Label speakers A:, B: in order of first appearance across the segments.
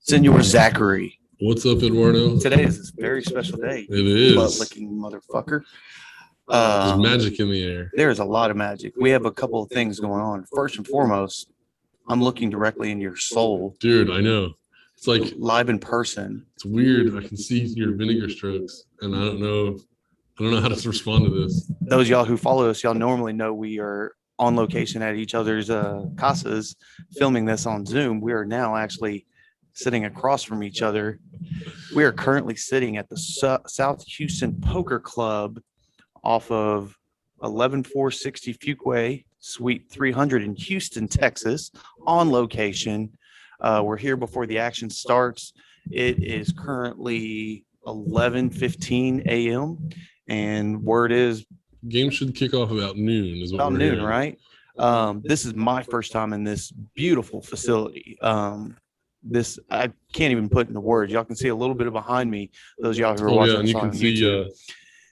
A: Senor Zachary.
B: What's up, Eduardo?
A: Today is a very special day.
B: It is.
A: Butt-licking motherfucker.
B: There's magic in the air.
A: There is a lot of magic. We have a couple of things going on. First and foremost, I'm looking directly in your soul.
B: Dude, I know. It's like
A: live in person.
B: It's weird. I can see your vinegar strokes, and I don't know how to respond to this.
A: Those y'all who follow us, y'all normally know we are on location at each other's casas filming this on Zoom. We are now actually sitting across from each other. We are currently sitting at the South Houston Poker Club off of 11460 Fuquay, Suite 300 in Houston, Texas, on location. We're here before the action starts. It is currently 11:15 a.m. and word is
B: game should kick off about noon. Is what
A: about noon,
B: hearing.
A: Right? This is my first time in this beautiful facility. This I can't even put into words. Y'all can see a little bit of behind me. Those y'all who are watching,
B: and you can see the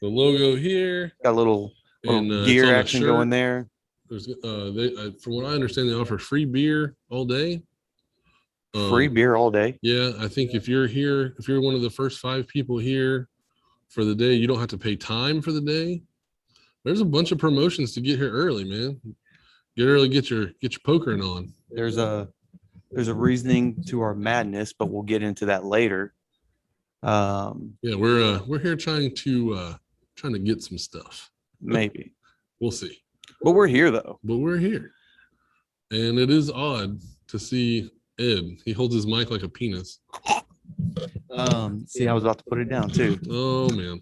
B: logo here.
A: Got a little gear action going there.
B: There's from what I understand, they offer free beer all day.
A: Free beer all day.
B: Yeah, I think if you're here, if you're one of the first 5 people here for the day, you don't have to pay time for the day. There's a bunch of promotions to get here early, man. Get early, get your pokering on.
A: There's a reasoning to our madness, but we'll get into that later.
B: Yeah, we're here trying to get some stuff.
A: Maybe.
B: We'll see.
A: But we're here though.
B: But we're here. And it is odd to see Ed. He holds his mic like a penis.
A: See, I was about to put it down too.
B: Oh man.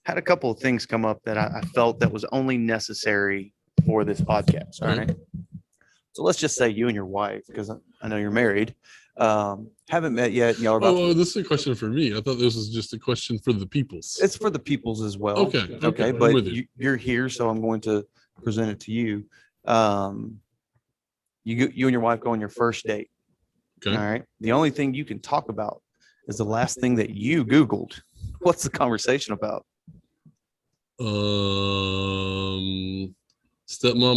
A: Had a couple of things come up that I felt that was only necessary for this podcast. All right. So let's just say you and your wife, because I know you're married, haven't met yet. And y'all are about
B: this is a question for me. I thought this was just a question for the peoples.
A: It's for the peoples as well.
B: Okay.
A: But you're here, so I'm going to present it to you. You and your wife go on your first date.
B: Okay.
A: All right. The only thing you can talk about is the last thing that you Googled. What's the conversation about?
B: Stepmom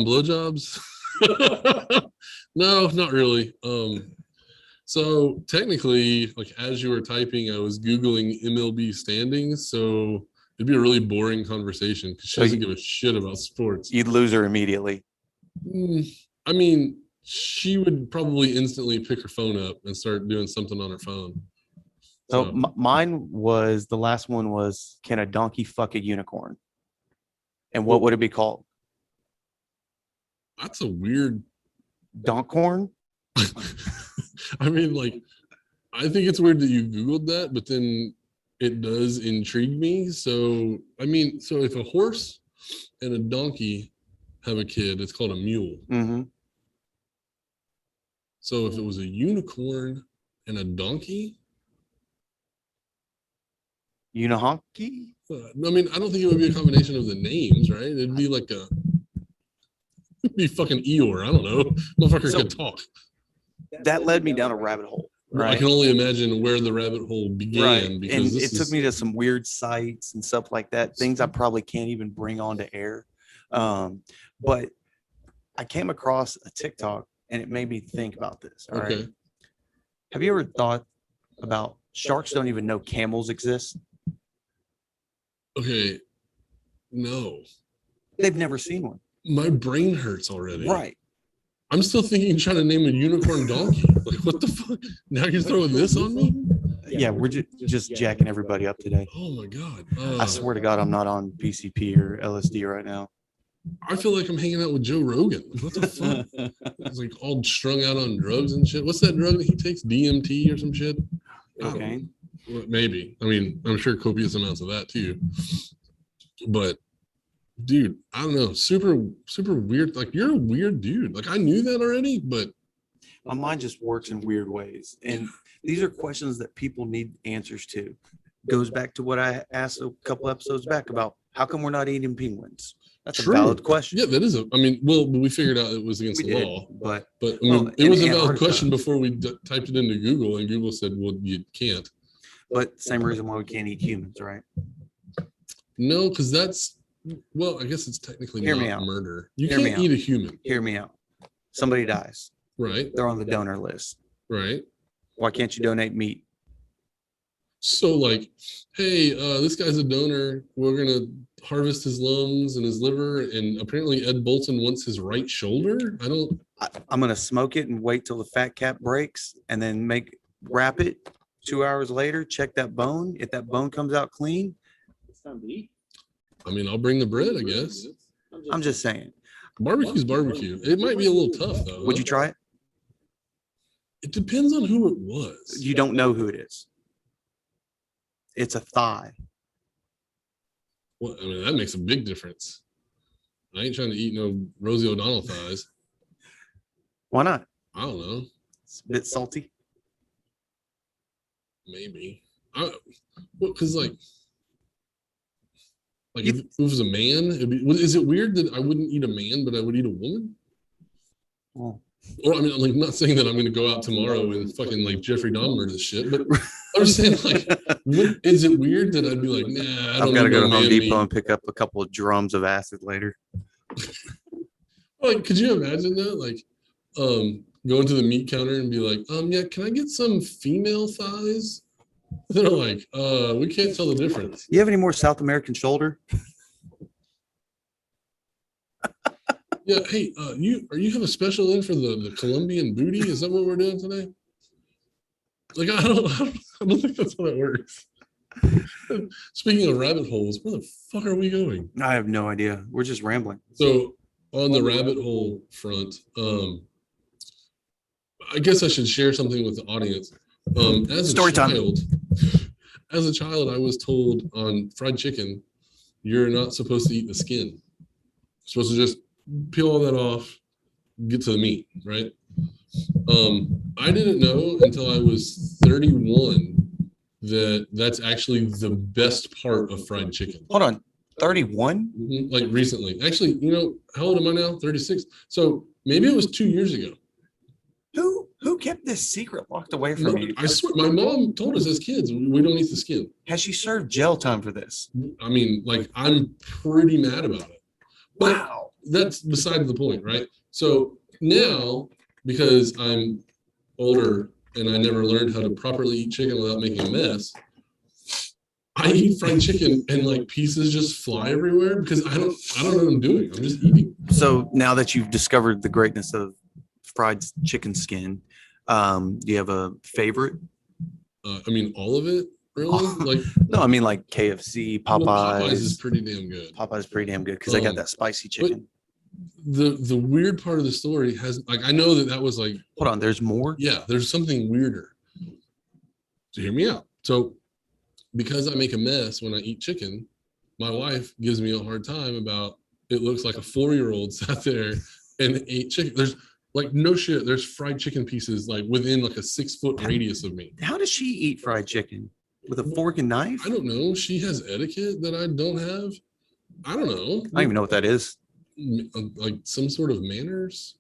B: blowjobs. No, not really. So technically, like as you were typing, I was Googling MLB standings. So it'd be a really boring conversation because she doesn't give a shit about sports.
A: You'd lose her immediately.
B: I mean, she would probably instantly pick her phone up and start doing something on her phone.
A: So mine was, the last one was, can a donkey fuck a unicorn? And what would it be called?
B: That's a weird
A: Donkcorn?
B: I mean, like, I think it's weird that you Googled that, but then it does intrigue me. So, I mean, so if a horse and a donkey have a kid, it's called a mule.
A: Mm-hmm.
B: So if it was a unicorn and a donkey?
A: Unihonky?
B: I mean, I don't think it would be a combination of the names, right? It'd be like it'd be fucking Eeyore. I don't know. Motherfucker could talk.
A: That led me down a rabbit hole. Right?
B: I can only imagine where the rabbit hole began. Because
A: and it took me to some weird sites and stuff like that. Things I probably can't even bring onto air. But I came across a TikTok and it made me think about this. All right. Have you ever thought about sharks don't even know camels exist?
B: Okay. No.
A: They've never seen one.
B: My brain hurts already.
A: Right.
B: I'm still thinking trying to name a unicorn donkey. Like, what the fuck? Now you're throwing this on me?
A: Yeah, we're just jacking everybody up today.
B: Oh my God.
A: I swear to God, I'm not on PCP or LSD right now.
B: I feel like I'm hanging out with Joe Rogan. What the fuck? It's like all strung out on drugs and shit. What's that drug that he takes? DMT or some shit?
A: Okay.
B: Maybe. I mean, I'm sure copious amounts of that too. But dude, I don't know. Super weird. Like, you're a weird dude. Like, I knew that already, but
A: my mind just works in weird ways. And these are questions that people need answers to. Goes back to what I asked a couple episodes back about how come we're not eating penguins? That's a valid question.
B: Yeah, that is we figured out it was against the law.
A: But
B: I mean, it was a valid question before we typed it into Google, and Google said, well, you can't.
A: But same reason why we can't eat humans, right?
B: No, because that's, well, I guess it's technically not murder. You can't eat a human.
A: Hear me out. Somebody dies.
B: Right.
A: They're on the donor list.
B: Right.
A: Why can't you donate meat?
B: So like, hey, this guy's a donor. We're gonna harvest his lungs and his liver, and apparently Ed Bolton wants his right shoulder.
A: I'm gonna smoke it and wait till the fat cap breaks, and then wrap it. 2 hours later, check that bone. If that bone comes out clean, it's time to eat.
B: I mean, I'll bring the bread, I guess.
A: I'm just saying.
B: Barbecue's barbecue. It might be a little tough though.
A: Would you try it?
B: It depends on who it was.
A: You don't know who it is. It's a thigh.
B: Well, I mean, that makes a big difference. I ain't trying to eat no Rosie O'Donnell thighs.
A: Why not?
B: I don't know.
A: It's a bit salty.
B: Maybe. Because like if it was a man, is it weird that I wouldn't eat a man, but I would eat a woman?
A: Well,
B: or I mean, like, I'm not saying that I'm going to go out tomorrow and fucking like Jeffrey Dahmer this shit, but I'm just saying, like, is it weird that I'd be like, nah, I don't
A: I've got to go to Home Depot
B: meat.
A: and pick up a couple of drums of acid later.
B: Like, could you imagine that? Like, going to the meat counter and be like, yeah, can I get some female thighs? They're like, we can't tell the difference.
A: You have any more South American shoulder?
B: Yeah, hey, you have a special in for the Colombian booty? Is that what we're doing today? Like, I don't think that's how that works. Speaking of rabbit holes, where the fuck are we going?
A: I have no idea. We're just rambling.
B: So on the rabbit hole front, I guess I should share something with the audience. As a child, I was told on fried chicken, you're not supposed to eat the skin. You're supposed to just peel all that off, get to the meat, right? I didn't know until I was 31 that that's actually the best part of fried chicken.
A: Hold on, 31?
B: Mm-hmm. Like recently. Actually, how old am I now? 36. So maybe it was 2 years ago.
A: Who kept this secret locked away from you?
B: I swear, my mom told us as kids, we don't eat the skin.
A: Has she served jail time for this?
B: I mean, like, I'm pretty mad about it. But
A: wow.
B: That's beside the point, right? So now, because I'm older and I never learned how to properly eat chicken without making a mess, I eat fried chicken and like pieces just fly everywhere because I don't know what I'm doing. I'm just eating.
A: So now that you've discovered the greatness of fried chicken skin, do you have a favorite?
B: I mean, all of it, really? Like,
A: no, I mean like KFC, Popeyes.
B: Well, Popeyes is pretty damn good.
A: Popeyes is pretty damn good because they got that spicy chicken.
B: The weird part of the story has, like, I know that was like.
A: Hold on, there's more?
B: Yeah, there's something weirder. So hear me out. So because I make a mess when I eat chicken, my wife gives me a hard time about it looks like a 4-year-old sat there and ate chicken. There's like no shit. There's fried chicken pieces like within like a 6-foot radius of me.
A: How does she eat fried chicken? With a fork and knife?
B: I don't know. She has etiquette that I don't have. I don't know.
A: I don't even know what that is.
B: Like some sort of manners.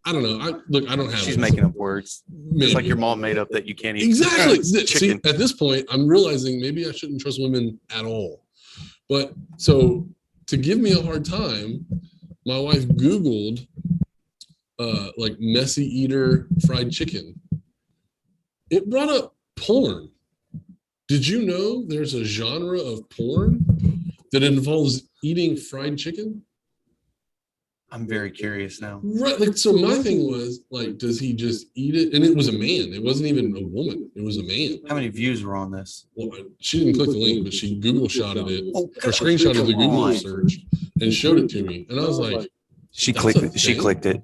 B: I don't know. I don't have.
A: She's making up words. Maybe. Just like your mom made up that you can't eat.
B: Exactly.
A: Chicken.
B: See, at this point, I'm realizing maybe I shouldn't trust women at all. But so to give me a hard time, my wife Googled like messy eater fried chicken. It brought up porn. Did you know there's a genre of porn that involves eating fried chicken?
A: I'm very curious now.
B: Right. Like, so my thing was like, does he just eat it? And it was a man. It wasn't even a woman. It was a man.
A: How many views were on this?
B: Well, she didn't click the link, but she Google shotted it or screenshotted the Google search and showed it to me. And I was like,
A: she clicked it. She clicked it.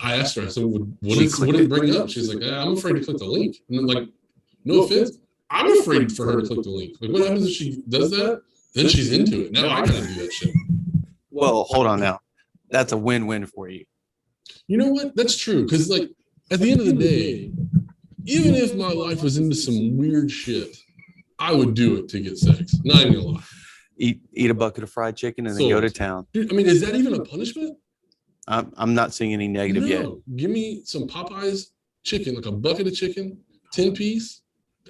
B: I asked her, I said, what did it bring up? She's like, I'm afraid to click the link. And I'm like, no offense. I'm afraid for her to click the link. Like, what happens if she does that? Then she's into it. Now I gotta do that shit.
A: Well, hold on now. That's a win-win for you.
B: You know what? That's true. Because like at the end of the day, even if my wife was into some weird shit, I would do it to get sex. Not even gonna lie.
A: Eat a bucket of fried chicken and then go to town.
B: Dude, I mean, is that even a punishment?
A: I'm not seeing any negative yet.
B: Give me some Popeyes chicken, like a bucket of chicken, 10-piece.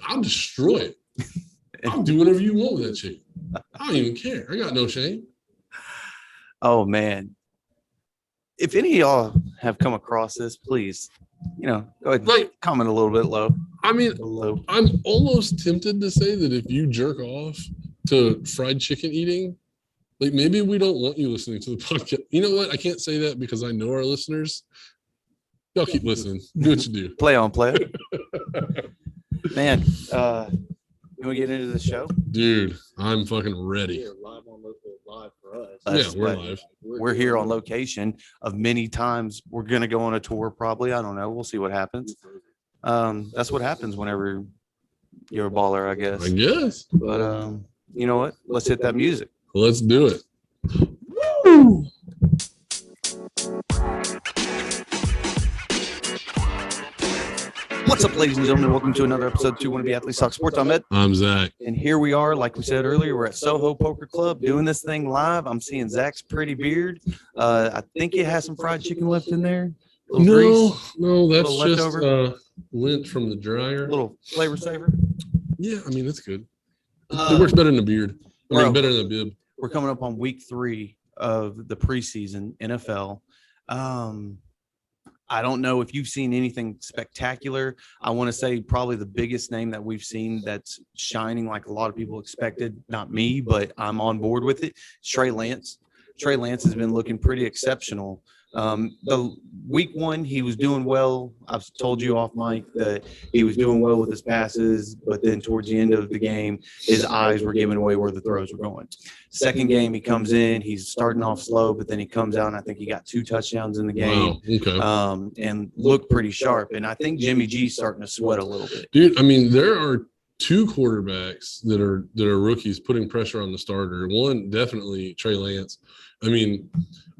B: I'll destroy it. I'll do whatever you want with that chicken. I don't even care. I got no shame.
A: Oh man. If any of y'all have come across this, please, go ahead and
B: Like,
A: comment a little bit low.
B: I mean,
A: Below.
B: I'm almost tempted to say that if you jerk off to fried chicken eating, like maybe we don't want you listening to the podcast. You know what? I can't say that because I know our listeners. Y'all keep listening. Do what you do.
A: Play on, play. Man, can we get into the show?
B: Dude, I'm fucking ready.
C: We're live on local, live for us.
B: Yeah, we're live.
A: We're here on location of many times. We're going to go on a tour probably. I don't know. We'll see what happens. That's what happens whenever you're a baller, I guess.
B: I guess.
A: But you know what? Let's hit that music.
B: Let's do it.
A: Woo! What's up, ladies and gentlemen? Welcome to another episode of 2 Wanna Be Athletes Talk Sports. I'm Ed.
B: I'm Zach.
A: And here we are, like we said earlier, we're at SOHO Poker Club doing this thing live. I'm seeing Zach's pretty beard. I think it has some fried chicken left in there.
B: No, that's
A: little
B: just
A: leftover.
B: lint from the dryer.
A: Little flavor saver.
B: Yeah, I mean, it's good. It works better in the beard. I mean,
A: bro.
B: better than the bib.
A: We're coming up on week 3 of the preseason NFL. I don't know if you've seen anything spectacular. I want to say probably the biggest name that we've seen that's shining like a lot of people expected, not me, but I'm on board with it. Trey Lance. Trey Lance has been looking pretty exceptional. The week 1, he was doing well. I've told you off mic that he was doing well with his passes, but then towards the end of the game, his eyes were giving away where the throws were going. Second game, he comes in, he's starting off slow, but then he comes out and I think he got 2 touchdowns in the game.
B: Wow. Okay.
A: And looked pretty sharp. And I think Jimmy G's starting to sweat a little bit.
B: Dude, I mean, there are 2 quarterbacks that are rookies putting pressure on the starter. One, definitely Trey Lance. I mean,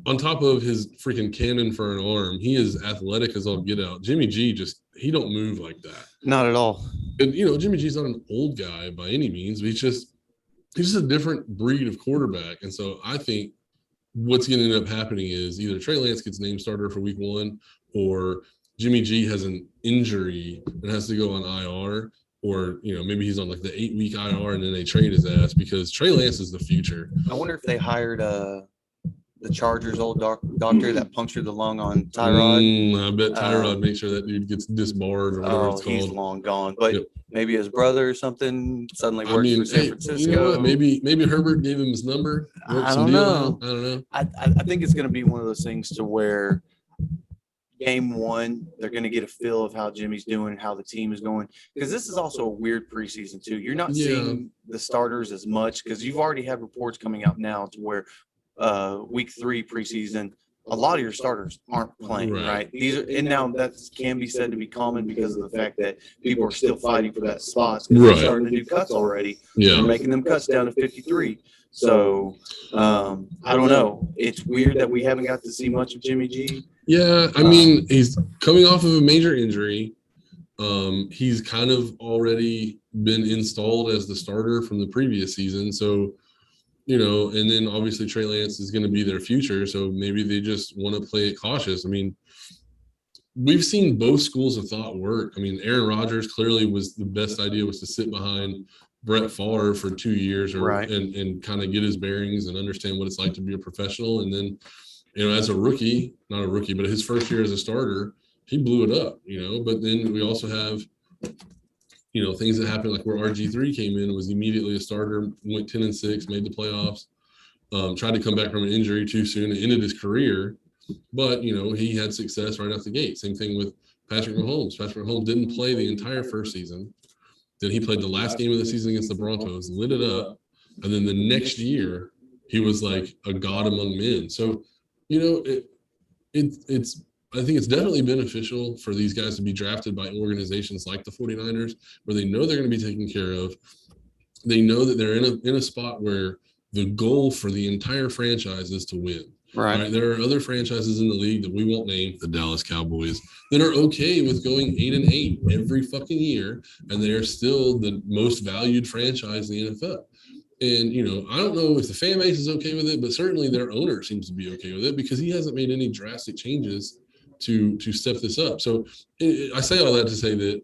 B: on top of his freaking cannon for an arm, he is athletic as all get out. Jimmy G he don't move like that.
A: Not at all.
B: And Jimmy G's not an old guy by any means, but he's just a different breed of quarterback. And so I think what's going to end up happening is either Trey Lance gets named starter for week 1, or Jimmy G has an injury and has to go on IR, or maybe he's on like the 8-week IR and then they trade his ass, because Trey Lance is the future.
A: I wonder if they hired the Chargers old doctor that punctured the lung on Tyrod.
B: I bet Tyrod makes sure that dude gets disbarred or whatever it's called.
A: He's long gone. But maybe his brother or something suddenly works for San Francisco.
B: You know what? Maybe Herbert gave him his number.
A: I don't know.
B: I don't know.
A: I think it's going to be one of those things to where game 1, they're going to get a feel of how Jimmy's doing, how the team is going. Because this is also a weird preseason too. You're not seeing the starters as much because you've already had reports coming out now to where week 3 preseason, a lot of your starters aren't playing, right? And now that can be said to be common because of the fact that people are still fighting for that spot. They're starting to do cuts already.
B: Yeah.
A: They're making them cuts down to 53. So I don't know. It's weird that we haven't got to see much of Jimmy G.
B: Yeah, I mean, he's coming off of a major injury. He's kind of already been installed as the starter from the previous season. So, and then obviously Trey Lance is going to be their future. So maybe they just want to play it cautious. I mean, we've seen both schools of thought work. I mean, Aaron Rodgers clearly was the best idea was to sit behind Brett Favre for 2 years and kind of get his bearings and understand what it's like to be a professional. And then, as a rookie, not a rookie, but his first year as a starter, he blew it up, But then we also have things that happened, like where RG3 came in, was immediately a starter, went 10-6, made the playoffs, tried to come back from an injury too soon, and ended his career. But, he had success right out the gate. Same thing with Patrick Mahomes. Patrick Mahomes didn't play the entire first season. Then he played the last game of the season against the Broncos, lit it up. And then the next year, he was like a god among men. So, I think it's definitely beneficial for these guys to be drafted by organizations like the 49ers, where they know they're going to be taken care of. They know that they're in a spot where the goal for the entire franchise is to win. Right. There are other franchises in the league that we won't name, the Dallas Cowboys, that are okay with going 8-8 every fucking year, and they're still the most valued franchise in the NFL. And, I don't know if the fan base is okay with it, but certainly their owner seems to be okay with it because he hasn't made any drastic changes to step this up. So I say all that to say that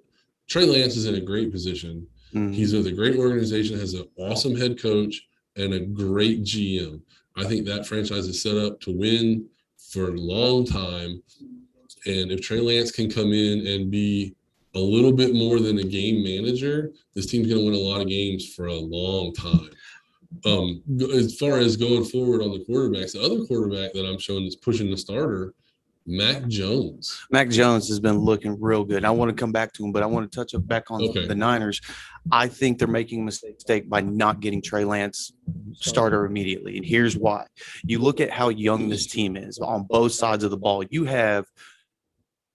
B: Trey Lance is in a great position. Mm-hmm. He's with a great organization, has an awesome head coach, and a great GM. I think that franchise is set up to win for a long time. And if Trey Lance can come in and be a little bit more than a game manager, this team's going to win a lot of games for a long time. As far as going forward on the quarterbacks, the other quarterback that I'm showing is pushing the starter, Mac Jones.
A: Mac Jones has been looking real good. I want to come back to him, but I want to touch back on the Niners. I think they're making a mistake by not getting Trey Lance starter immediately. And here's why. You look at how young this team is on both sides of the ball. You have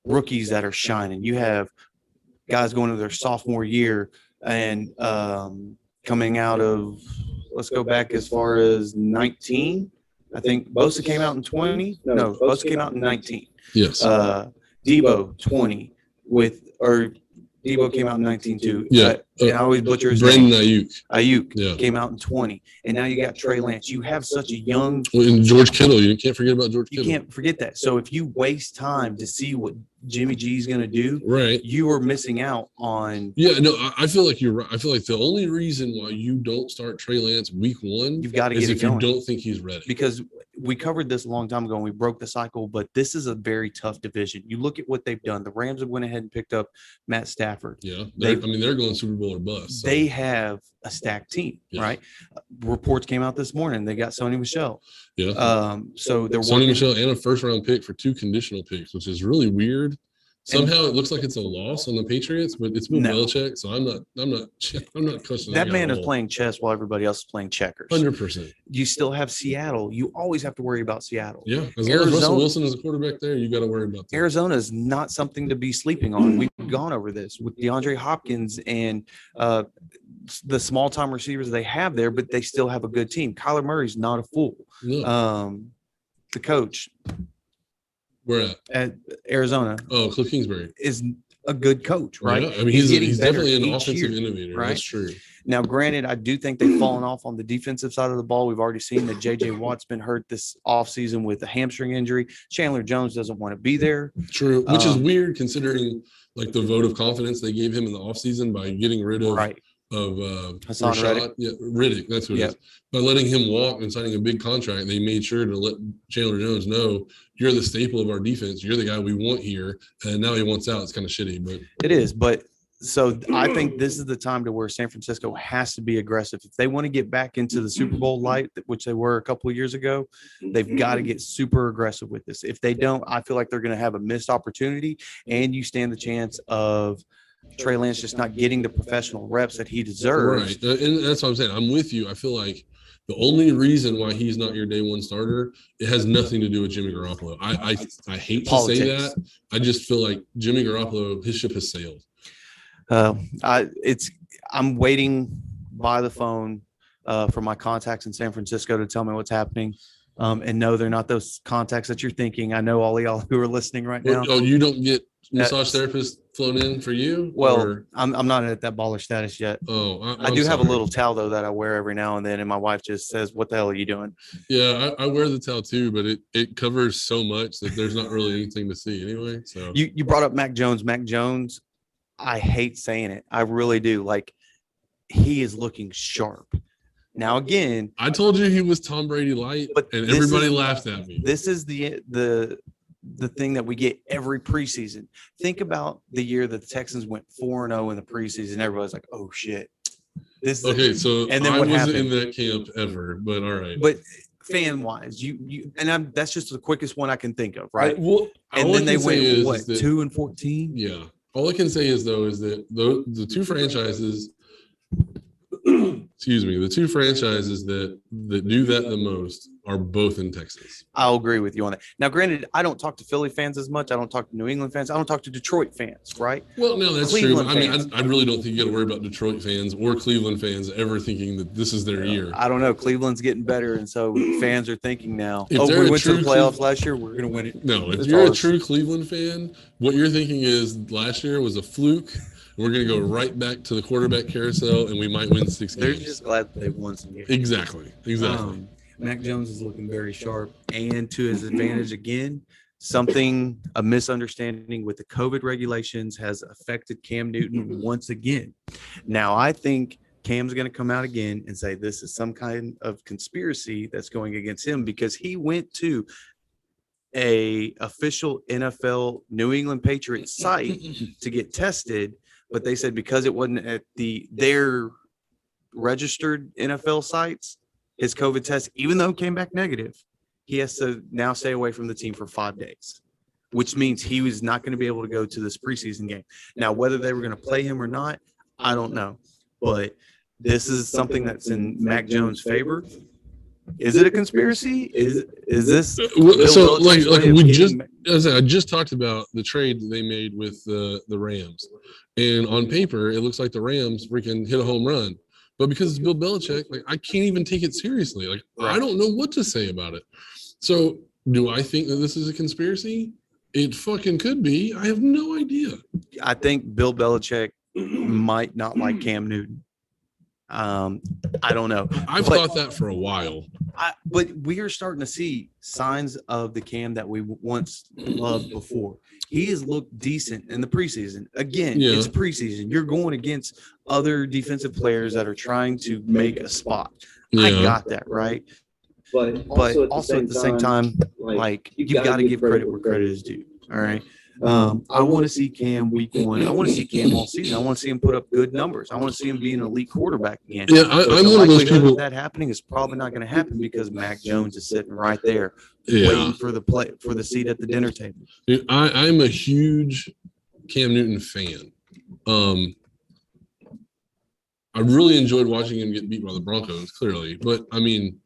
A: rookies that are shining. You have guys going into their sophomore year and coming out of, let's go back as far as 19. I think Bosa came out in 20. No, Bosa came out in 19.
B: Yes.
A: Debo 20 Debo came out in 19 too.
B: Yeah.
A: And I always butcher his
B: Brandon
A: name.
B: Ayuk
A: Came out in 20. And now you got Trey Lance. You have such a young.
B: And George Kittle. You can't forget about George Kittle.
A: You can't forget that. So if you waste time to see what Jimmy G is going to do,
B: right,
A: you are missing out on.
B: Yeah, no, I feel like you're right. I feel like the only reason why you don't start Trey Lance week one
A: you've got to
B: is
A: get
B: if
A: it going.
B: you don't think he's ready.
A: Because we covered this a long time ago and we broke the cycle, but this is a very tough division. You look at what they've done. The Rams have went ahead and picked up Matt Stafford.
B: Yeah, they're going Super Bowl or bust. So.
A: They have a stacked team, right? Reports came out this morning. They got Sony Michel.
B: Yeah.
A: So they're
B: Sony Michel and a first-round pick for 2 conditional picks, which is really weird. Somehow it looks like it's a loss on the Patriots, but it's Bill Belichick, so I'm not questioning
A: that man is playing chess while everybody else is playing checkers.
B: 100%.
A: You still have Seattle. You always have to worry about Seattle.
B: Yeah, as long as Russell Wilson is a quarterback there, you got to worry about that.
A: Arizona is not something to be sleeping on. We've gone over this with DeAndre Hopkins and the small-time receivers they have there, but they still have a good team. Kyler Murray's not a fool.
B: No.
A: The coach.
B: Where
A: at Arizona.
B: Oh, Cliff Kingsbury
A: is a good coach, right?
B: Yeah, I mean, he's definitely an offensive innovator. Right? That's true.
A: Now, granted, I do think they've fallen off on the defensive side of the ball. We've already seen that J.J. Watt's been hurt this offseason with a hamstring injury. Chandler Jones doesn't want to be there.
B: True, which is weird considering like the vote of confidence they gave him in the offseason by getting rid of
A: Hassan Reddick.
B: Yeah, Riddick, that's what it is. By letting him walk and signing a big contract, they made sure to let Chandler Jones know you're the staple of our defense. You're the guy we want here. And now he wants out. It's kind of shitty, but
A: it is. But so I think this is the time to where San Francisco has to be aggressive. If they want to get back into the Super Bowl light, which they were a couple of years ago, they've got to get super aggressive with this. If they don't, I feel like they're going to have a missed opportunity, and you stand the chance of Trey Lance just not getting the professional reps that he deserves.
B: Right. And that's what I'm saying. I'm with you. I feel like the only reason why he's not your day one starter, it has nothing to do with Jimmy Garoppolo. I hate to say that. I just feel like Jimmy Garoppolo, his ship has sailed.
A: I'm waiting by the phone for my contacts in San Francisco to tell me what's happening. And no, they're not those contacts that you're thinking. I know all of y'all who are listening right now.
B: Oh, you don't get massage therapists flown in for you?
A: Well, or? I'm not at that baller status yet.
B: Oh,
A: I do have a little towel though that I wear every now and then, and my wife just says, "What the hell are you doing?"
B: Yeah, I wear the towel too, but it covers so much that there's not really anything to see anyway. So
A: you brought up Mac Jones. Mac Jones, I hate saying it, I really do. Like, he is looking sharp. Now, again,
B: I told you he was Tom Brady light, and everybody laughed at me.
A: This is the thing that we get every preseason. Think about the year that the Texans went 4-0 in the preseason. Everybody's like, "Oh shit!"
B: And then I wasn't in that camp ever, but all right.
A: But fan wise, that's just the quickest one I can think of, right? And then they went 2-14.
B: Yeah. All I can say is that the two franchises. Excuse me. The two franchises that do that the most are both in Texas.
A: I'll agree with you on that. Now, granted, I don't talk to Philly fans as much. I don't talk to New England fans. I don't talk to Detroit fans, right?
B: Well, no, that's Cleveland true. I mean, I really don't think you got to worry about Detroit fans or Cleveland fans ever thinking that this is their year.
A: I don't know. Cleveland's getting better, and so fans are thinking now, we went to the playoffs last year. We're going to win it.
B: No, if you're a true Cleveland fan, what you're thinking is last year was a fluke. We're going to go right back to the quarterback carousel, and we might win 6 games.
A: They're just glad that they won some games.
B: Exactly.
A: Mac Jones is looking very sharp, and to his advantage again, a misunderstanding with the COVID regulations has affected Cam Newton once again. Now, I think Cam's going to come out again and say this is some kind of conspiracy that's going against him because he went to a official NFL New England Patriots site to get tested, but they said because it wasn't at their registered NFL sites, his COVID test, even though it came back negative, he has to now stay away from the team for 5 days, which means he was not going to be able to go to this preseason game. Now, whether they were going to play him or not, I don't know. But this is something that's in Mac Jones' favor. Is it a conspiracy? Is this
B: so like we just
A: getting...
B: as I just talked about the trade that they made with the Rams, and on paper it looks like the Rams freaking hit a home run, but because it's Bill Belichick, like I can't even take it seriously. Like I don't know what to say about it. So do I think that this is a conspiracy? It fucking could be. I have no idea.
A: I think Bill Belichick might not like Cam Newton. I don't know.
B: I've thought that for a while.
A: But we are starting to see signs of the Cam that we once loved before. He has looked decent in the preseason. Again, it's preseason. You're going against other defensive players that are trying to make a spot. I got that, right?
C: But
A: also at the same time, like you've got to give credit where credit is due. All right. I want to see Cam week 1. I want to see Cam all season. I want to see him put up good numbers. I want to see him be an elite quarterback again.
B: Yeah, I'm one of those people.
A: That happening is probably not going to happen because Mac Jones is sitting right there waiting for the seat at the dinner table.
B: Dude, I'm a huge Cam Newton fan. I really enjoyed watching him get beat by the Broncos, clearly. But I mean,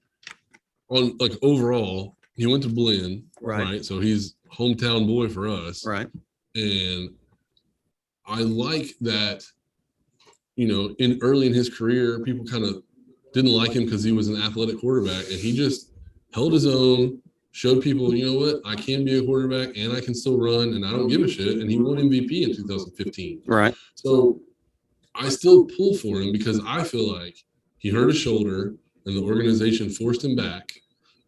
B: on like overall, he went to Blinn, right? So he's hometown boy for us,
A: right?
B: And I like that, you know, early in his career, people kind of didn't like him because he was an athletic quarterback, and he just held his own, showed people, you know what, I can be a quarterback and I can still run, and I don't give a shit. And he won MVP in 2015,
A: right?
B: So I still pull for him because I feel like he hurt his shoulder, and the organization forced him back.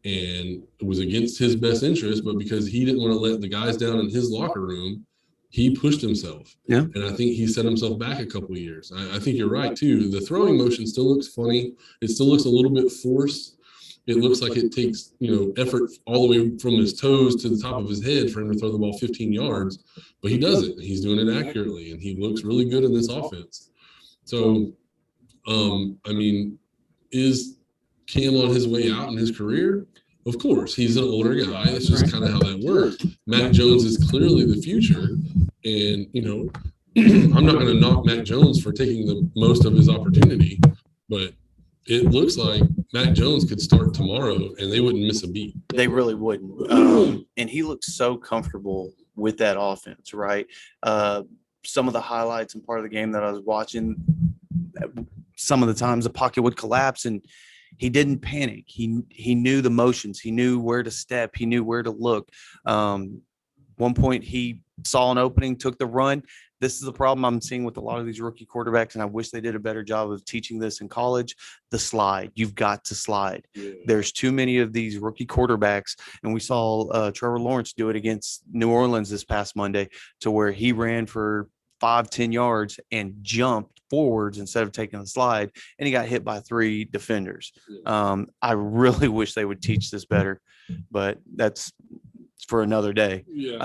B: And it was against his best interest, but because he didn't want to let the guys down in his locker room, he pushed himself.
A: Yeah.
B: And I think he set himself back a couple of years. I think you're right, too. The throwing motion still looks funny. It still looks a little bit forced. It looks like it takes, you know, effort all the way from his toes to the top of his head for him to throw the ball 15 yards. But he does it. He's doing it accurately, and he looks really good in this offense. So, I mean, is Cam on his way out in his career? Of course, he's an older guy. That's just kind of how that works. Mac Jones is clearly the future. And, you know, I'm not going to knock Mac Jones for taking the most of his opportunity, but it looks like Mac Jones could start tomorrow and they wouldn't miss a beat.
A: They really wouldn't. And he looks so comfortable with that offense, right? Some of the highlights and part of the game that I was watching, some of the times the pocket would collapse and he didn't panic. He knew the motions. He knew where to step. He knew where to look. One point he saw an opening, took the run. This is the problem I'm seeing with a lot of these rookie quarterbacks, and I wish they did a better job of teaching this in college. The slide. You've got to slide. Yeah. There's too many of these rookie quarterbacks, and we saw Trevor Lawrence do it against New Orleans this past Monday, to where he ran for 5-10 yards and jumped forwards instead of taking the slide, and he got hit by 3 defenders. I really wish they would teach this better, but that's for another day.
B: Yeah,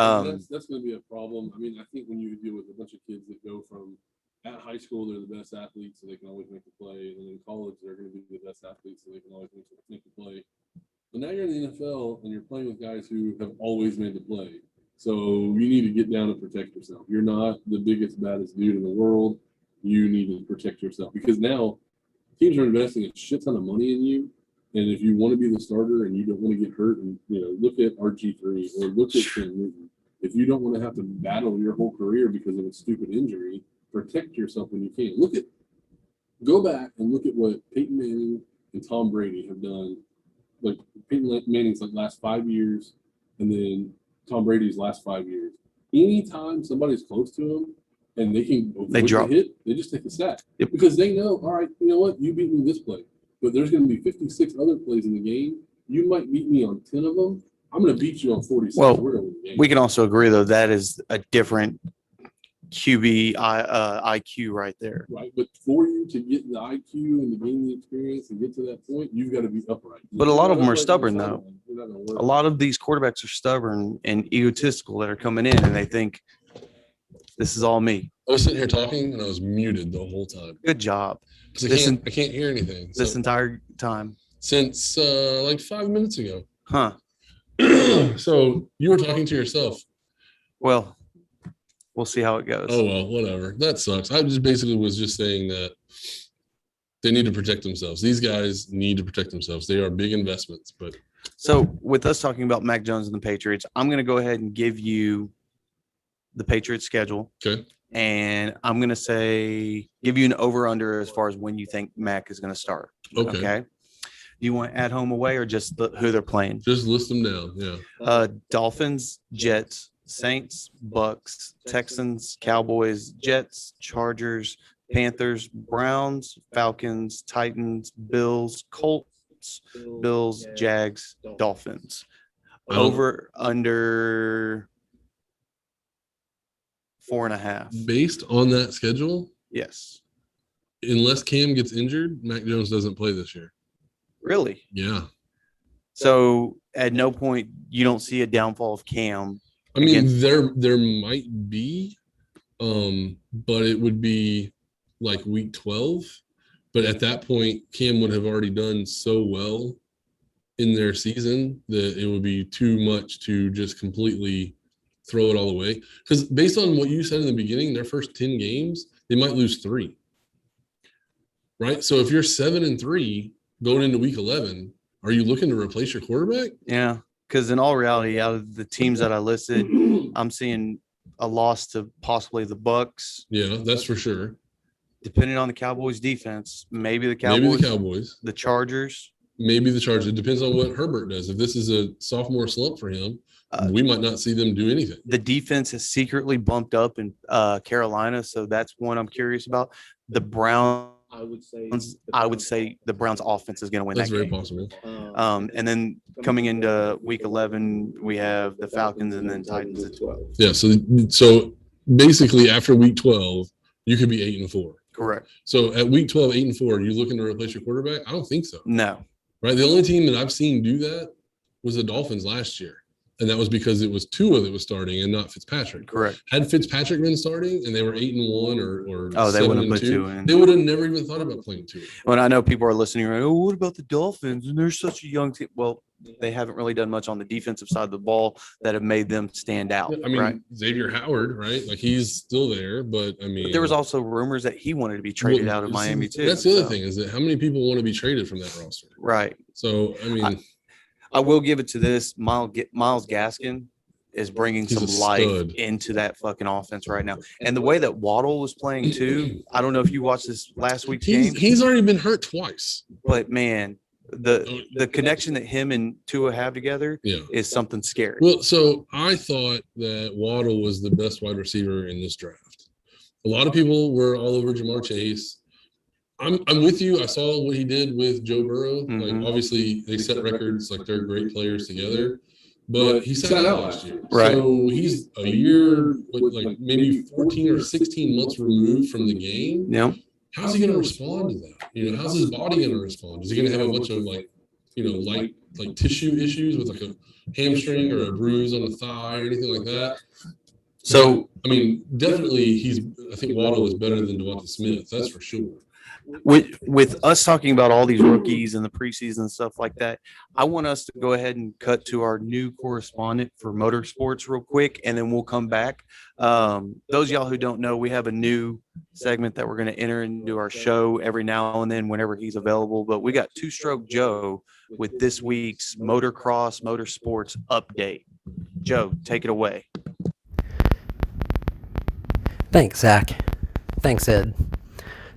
B: that's going to be a problem. I mean, I think when you deal with a bunch of kids that go from at high school, they're the best athletes, so they can always make the play, and then in college, they're going to be the best athletes, so they can always make the play. But now you're in the NFL, and you're playing with guys who have always made the play. So you need to get down and protect yourself. You're not the biggest, baddest dude in the world. You need to protect yourself, because now teams are investing a shit ton of money in you. And if you want to be the starter and you don't want to get hurt, and look at RG3 or look at Cam Newton. If you don't want to have to battle your whole career because of a stupid injury, protect yourself when you can. Go back and look at what Peyton Manning and Tom Brady have done. Like Peyton Manning's last 5 years, and then Tom Brady's last 5 years. Anytime somebody's close to him and they can
A: drop
B: the hit, they just take a sack. Yep. Because they know, all right, you know what, you beat me this play, but there's going to be 56 other plays in the game. You might beat me on 10 of them. I'm going to beat you on 46.
A: Well, we can also agree, though, that is a different QB IQ right there.
B: Right, but for you to get the IQ and to gain the experience and get to that point, you've got to be upright.
A: But a lot of them are stubborn, though. a lot of these quarterbacks are stubborn and egotistical that are coming in, and they think this is all me.
B: I was sitting here talking and I was muted the whole time.
A: Good job.
B: I can't hear anything.
A: This entire time.
B: Since like 5 minutes ago.
A: Huh.
B: So you were talking to yourself.
A: Well, we'll see how it goes.
B: Oh, well, whatever. That sucks. I just basically was just saying that they need to protect themselves. These guys need to protect themselves. They are big investments. But
A: so with us talking about Mac Jones and the Patriots, I'm going to go ahead and give you the Patriots schedule.
B: Okay.
A: And I'm going to give you an over-under as far as when you think Mac is going to start. Okay. Do you want at home, away, or just who they're playing?
B: Just list them down. Yeah.
A: Dolphins, Jets, Saints, Bucks, Texans, Cowboys, Jets, Chargers, Panthers, Browns, Falcons, Titans, Bills, Colts, Bills, Jags, Dolphins. Over, under 4.5.
B: Based on that schedule?
A: Yes.
B: Unless Cam gets injured, Mac Jones doesn't play this year.
A: Really?
B: Yeah.
A: So at no point you don't see a downfall of Cam.
B: I mean, there might be, but it would be like week 12. But at that point, Cam would have already done so well in their season that it would be too much to just completely throw it all away. Because based on what you said in the beginning, their first 10 games, they might lose 3. Right? So if you're 7-3 going into week 11, are you looking to replace your quarterback?
A: Yeah, because in all reality, out of the teams that I listed, I'm seeing a loss to possibly the Bucks.
B: Yeah, that's for sure.
A: Depending on the Cowboys' defense, maybe the
B: Cowboys,
A: the Chargers.
B: Maybe the Chargers. It depends on what Herbert does. If this is a sophomore slump for him, we might not see them do anything.
A: The defense has secretly bumped up in Carolina, so that's one I'm curious about. The Browns. I would say the Browns offense is going to win
B: that game. That's very
A: possible. And then coming into week 11, we have the Falcons and then Titans at 12.
B: Yeah. So basically after week 12, you could be 8-4.
A: Correct.
B: So at week 12, 8-4, are you looking to replace your quarterback? I don't think so.
A: No.
B: Right. The only team that I've seen do that was the Dolphins last year. And that was because it was Tua that was starting and not Fitzpatrick.
A: Correct.
B: Had Fitzpatrick been starting and they were 8-1 or
A: they wouldn't put Tua in.
B: They would have never even thought about playing Tua.
A: Well, I know people are listening. Right? Oh, what about the Dolphins? And they're such a young team. Well, they haven't really done much on the defensive side of the ball that have made them stand out.
B: I mean,
A: right?
B: Xavier Howard, right? Like he's still there, but I mean,
A: but there was also rumors that he wanted to be traded out of Miami too.
B: That's the other thing is that how many people want to be traded from that roster?
A: Right.
B: So I mean,
A: I will give it to this Miles Gaskin is bringing some life into that fucking offense right now. And the way that Waddle was playing too, I don't know if you watched this last week's game.
B: He's already been hurt twice.
A: But man, the connection that him and Tua have together is something scary.
B: Well, so I thought that Waddle was the best wide receiver in this draft. A lot of people were all over Jamar Chase. I'm with you. I saw what he did with Joe Burrow.
A: Mm-hmm.
B: Like obviously they set records, like they're great players together. But he sat out last year.
A: Right.
B: So he's a year, like maybe 14 or 16 months removed from the game.
A: Yeah.
B: How's he going to respond to that? You know, how's his body going to respond? Is he going to have a bunch of light tissue issues with like a hamstring or a bruise on the thigh or anything like that? So, I mean, definitely I think Waddle is better than Devonta Smith. That's for sure.
A: With us talking about all these rookies and the preseason and stuff like that, I want us to go ahead and cut to our new correspondent for Motorsports real quick, and then we'll come back. Those of y'all who don't know, we have a new segment that we're going to enter into our show every now and then whenever he's available. But we got Two Stroke Joe with this week's Motocross Motorsports update. Joe, take it away.
D: Thanks, Zach. Thanks, Ed.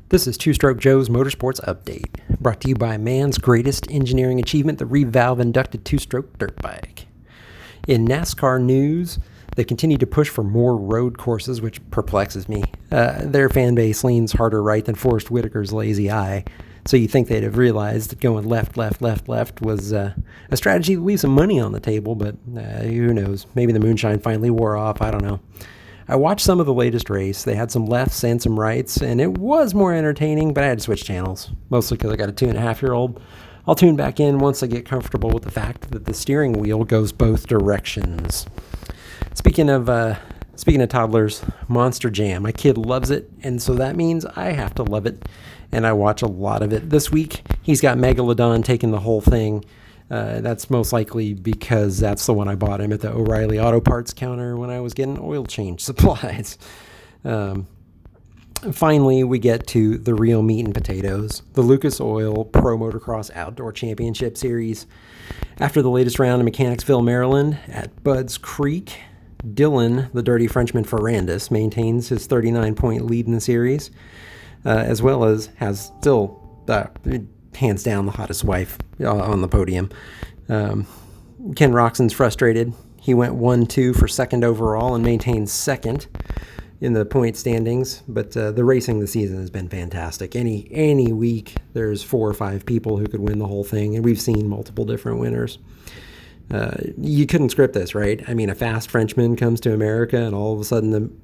D: This is Two Stroke Joe's Motorsports Update, brought to you by man's greatest engineering achievement, the Revalve inducted two-stroke dirt bike. In NASCAR news, they continue to push for more road courses, which perplexes me. Their fan base leans harder right than Forrest Whitaker's lazy eye, so you think they'd have realized that going left was a strategy that leaves some money on the table, but who knows? Maybe the moonshine finally wore off, I don't know. I watched some of the latest race. They had some lefts and some rights, and it was more entertaining, but I had to switch channels, mostly because I got a 2.5-year-old. I'll tune back in once I get comfortable with the fact that the steering wheel goes both directions. Speaking of toddlers, Monster Jam. My kid loves it, and so that means I have to love it, and I watch a lot of it. This week, he's got Megalodon taking the whole thing. That's most likely because that's the one I bought him at the O'Reilly Auto Parts counter when I was getting oil change supplies. Finally, we get to the real meat and potatoes, the Lucas Oil Pro Motocross Outdoor Championship Series. After the latest round in Mechanicsville, Maryland, at Budds Creek, Dylan, the Dirty Frenchman Ferrandis, maintains his 39-point lead in the series, as well as has still, hands down, the hottest wife on the podium. Ken Roxon's frustrated. He went 1-2 for second overall and maintains second in the point standings, but the racing this season has been fantastic. Any week, there's 4 or 5 people who could win the whole thing, and we've seen multiple different winners. You couldn't script this, right? I mean, a fast Frenchman comes to America, and all of a sudden,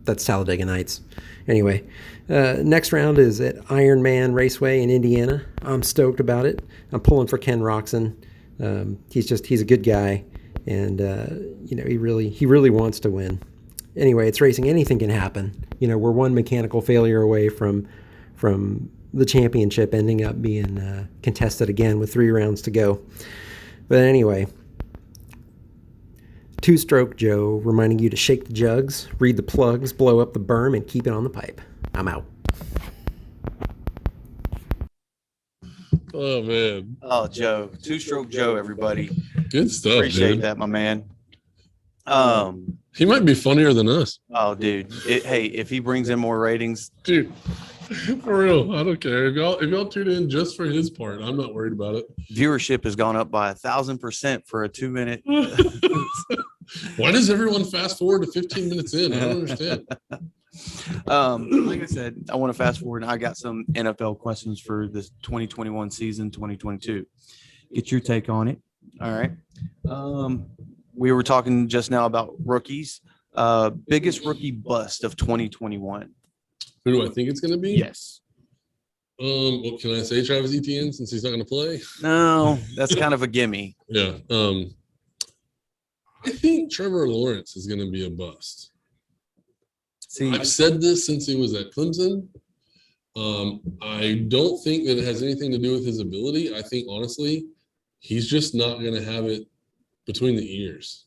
D: that's Talladega Nights. Anyway, next round is at Ironman Raceway in Indiana. I'm stoked about it. I'm pulling for Ken Roxon. He's a good guy, and he really wants to win. Anyway, it's racing. Anything can happen. We're one mechanical failure away from the championship ending up being contested again with 3 rounds to go. But anyway, Two-Stroke Joe reminding you to shake the jugs, read the plugs, blow up the berm, and keep it on the pipe. I'm out.
B: Oh, man.
A: Oh, Joe. Two-Stroke Joe, everybody.
B: Good stuff,
A: Appreciate
B: dude.
A: that, my man.
B: He might be funnier than us.
A: Oh, dude. Hey, if he brings in more ratings.
B: Dude, for real, I don't care. If y'all tune in just for his part, I'm not worried about it.
A: Viewership has gone up by 1,000% for a 2-minute.
B: Why does everyone fast forward to 15 minutes in? I don't understand.
A: Like I said, I want to fast forward, and I got some NFL questions for this 2021 season, 2022. Get your take on it. All right. We were talking just now about rookies. Biggest rookie bust of 2021.
B: Who do I think it's going to be?
A: Yes.
B: Well, can I say Travis Etienne since he's not going to play?
A: No, that's kind of a gimme.
B: Yeah. I think Trevor Lawrence is going to be a bust.
A: See,
B: I've said this since he was at Clemson. I don't think that it has anything to do with his ability. I think, honestly, he's just not going to have it between the ears.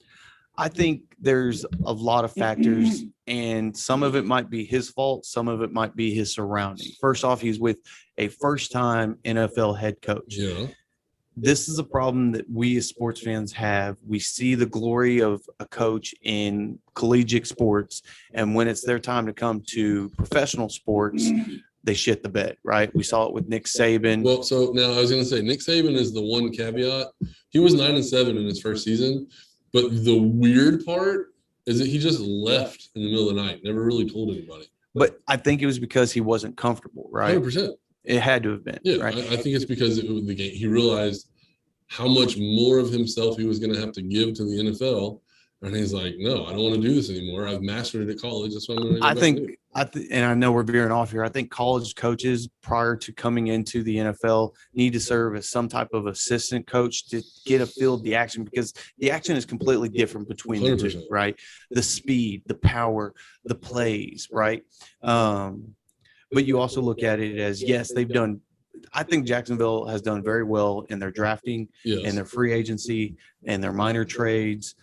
A: I think there's a lot of factors, and some of it might be his fault. Some of it might be his surrounding. First off, he's with a first-time NFL head coach.
B: Yeah.
A: This is a problem that we as sports fans have. We see the glory of a coach in collegiate sports, and when it's their time to come to professional sports, they shit the bed, right? We saw it with Nick Saban.
B: Well, so now I was going to say Nick Saban is the one caveat. He was 9-7 in his first season, but the weird part is that he just left in the middle of the night, never really told anybody.
A: But I think it was because he wasn't comfortable, right?
B: 100%.
A: It had to have been.
B: Yeah,
A: right?
B: I think it's because it was the game. He realized how much more of himself he was going to have to give to the NFL. And he's like, no, I don't want to do this anymore. I've mastered it at college. That's what I'm going to do.
A: And I know we're veering off here. I think college coaches prior to coming into the NFL need to serve as some type of assistant coach to get a feel of the action, because the action is completely different between the
B: 100%.
A: two, right? The speed, the power, the plays, right? But you also look at it as, yes, I think Jacksonville has done very well in their drafting and their free agency and their minor trades.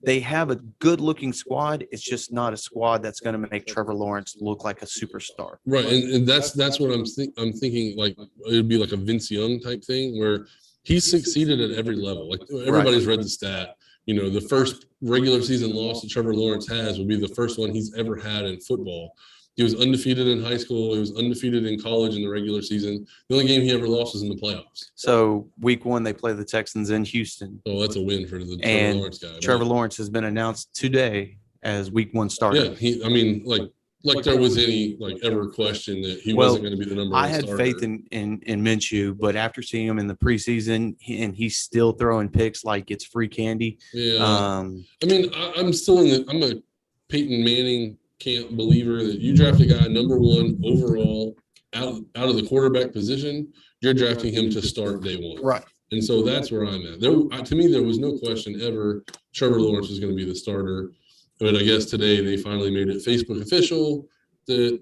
A: They have a good-looking squad. It's just not a squad that's going to make Trevor Lawrence look like a superstar.
B: Right, and that's what I'm thinking. Like it would be like a Vince Young type thing where he's succeeded at every level. Like everybody's read the stat. The first regular season loss that Trevor Lawrence has will be the first one he's ever had in football. He was undefeated in high school. He was undefeated in college in the regular season. The only game he ever lost was in the playoffs.
A: So week 1, they play the Texans in Houston.
B: Oh, that's a win for the Trevor Lawrence guy.
A: Trevor Lawrence has been announced today as week 1 starter.
B: Yeah, like there was any ever question that he wasn't going to be the number one
A: I had
B: starter.
A: faith in Minshew, but after seeing him in the preseason, he's still throwing picks like it's free candy.
B: Yeah. I'm still I'm a Peyton Manning camp believer that you draft a guy number 1 overall out of the quarterback position, you're drafting him to start day one.
A: Right.
B: And so that's where I'm at. To me, there was no question ever Trevor Lawrence was going to be the starter. But I guess today they finally made it Facebook official that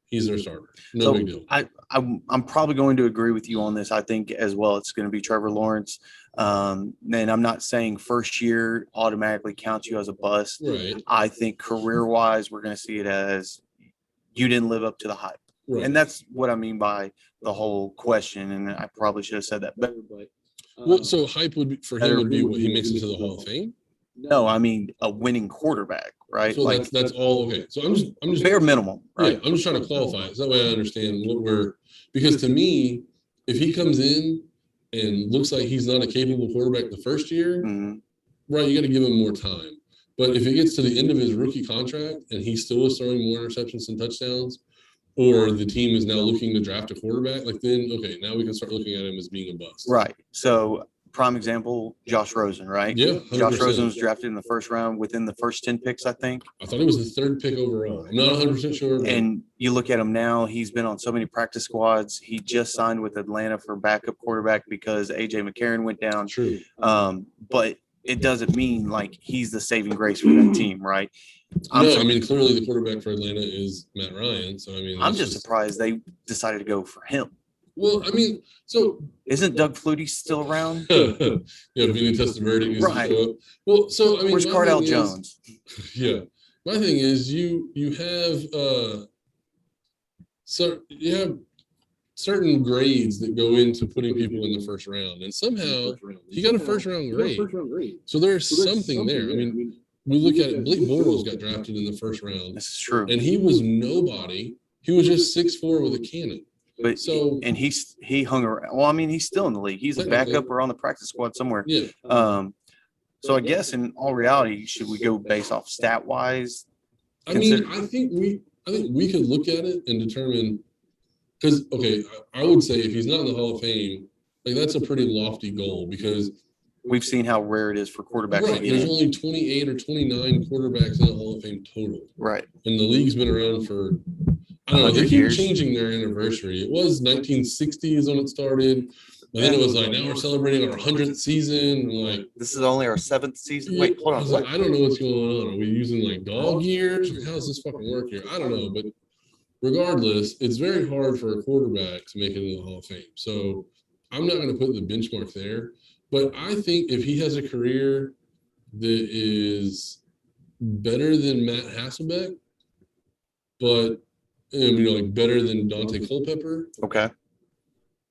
B: he's their starter. No big deal.
A: I'm probably going to agree with you on this. I think as well it's going to be Trevor Lawrence. And I'm not saying first year automatically counts you as a bust.
B: Right.
A: I think career-wise, we're going to see it as you didn't live up to the hype.
B: Right.
A: And that's what I mean by the whole question. And I probably should have said that better. But
B: Well, so hype would be for him would be what he makes it to the Hall of Fame.
A: no, I mean a winning quarterback, right?
B: So
A: like
B: that's all okay. So I'm just
A: bare minimum, right?
B: Yeah, I'm just trying to qualify it. So that way I understand because to me, if he comes in and looks like he's not a capable quarterback the first year,
A: Mhm.
B: right, you got to give him more time. But if it gets to the end of his rookie contract and he still is throwing more interceptions than touchdowns, or the team is now looking to draft a quarterback, like then, okay, now we can start looking at him as being a bust.
A: Right. So prime example, Josh Rosen, right?
B: Yeah, 100%.
A: Josh Rosen was drafted in the first round within the first 10 picks, I think.
B: I thought he was the third pick overall. I'm not 100% sure. But
A: And you look at him now, he's been on so many practice squads. He just signed with Atlanta for backup quarterback because A.J. McCarron went down.
B: true.
A: But it doesn't mean like he's the saving grace for that team, right?
B: I mean, clearly the quarterback for Atlanta is Matt Ryan. So, I mean,
A: I'm just surprised they decided to go for him.
B: Well, I mean, so
A: Isn't Doug Flutie still around?
B: yeah, Vinny Testaverde needs
A: Right.
B: to show up. Well, so I mean,
A: Where's
B: my
A: Cardell
B: thing is-
A: Jones?
B: Yeah, my thing is you have you have certain grades that go into putting people in the first round, and somehow he got a first round grade. So there's something there. I mean, we look at it. Blake Bortles got drafted in the first round,
A: This is true.
B: and he was nobody. He was just 6'4" with a cannon.
A: But
B: So
A: he hung around. Well, I mean, he's still in the league. He's a
B: Technically.
A: backup or on the practice squad somewhere.
B: yeah,
A: So I guess in all reality, should we go based off stat wise?
B: I mean, I think we could look at it and determine because I would say if he's not in the Hall of Fame, like that's a pretty lofty goal because
A: We've seen how rare it is for quarterbacks to
B: right,
A: get
B: there's
A: in.
B: only 28 or 29 quarterbacks in the Hall of Fame total,
A: Right.
B: and the league's been around for I don't know. They
A: 100
B: keep
A: years.
B: changing their anniversary. It was 1960s when it started, and then it was like now we're celebrating our 100th season. And like
A: This is only our 7th season. Wait, hold
B: I
A: on.
B: was like, I don't know what's going on. Are we using like dog years? How does this fucking work here? I don't know. But regardless, it's very hard for a quarterback to make it in the Hall of Fame. So I'm not going to put the benchmark there. But I think if he has a career that is better than Matt Hasselbeck, but like better than Dante Culpepper,
A: Okay.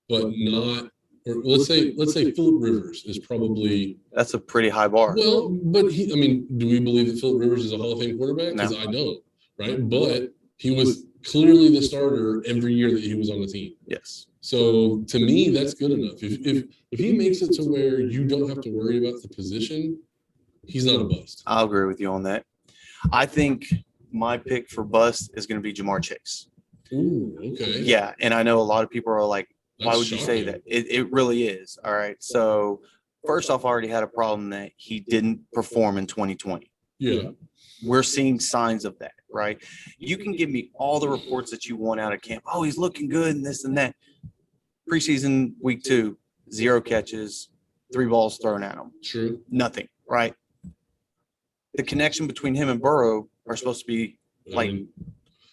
B: but not, or let's say Phillip Rivers is probably.
A: That's a pretty high bar.
B: Well, but do we believe that Phillip Rivers is a Hall of Fame quarterback? Because
A: No.
B: I don't, right? But he was clearly the starter every year that he was on the team.
A: Yes.
B: So to me, that's good enough. If he makes it to where you don't have to worry about the position, he's not a bust.
A: I'll agree with you on that. I think my pick for bust is going to be Jamar Chase.
B: Ooh, okay.
A: Yeah. And I know a lot of people are like, why
B: That's
A: would you say
B: shocking.
A: that? It really is. All right. So first off, I already had a problem that he didn't perform in 2020.
B: Yeah.
A: We're seeing signs of that, right? You can give me all the reports that you want out of camp. Oh, he's looking good and this and that. Preseason week 2, 0 catches, 3 balls thrown at him.
B: True.
A: Nothing, right? The connection between him and Burrow are supposed to be
B: I
A: like
B: mean,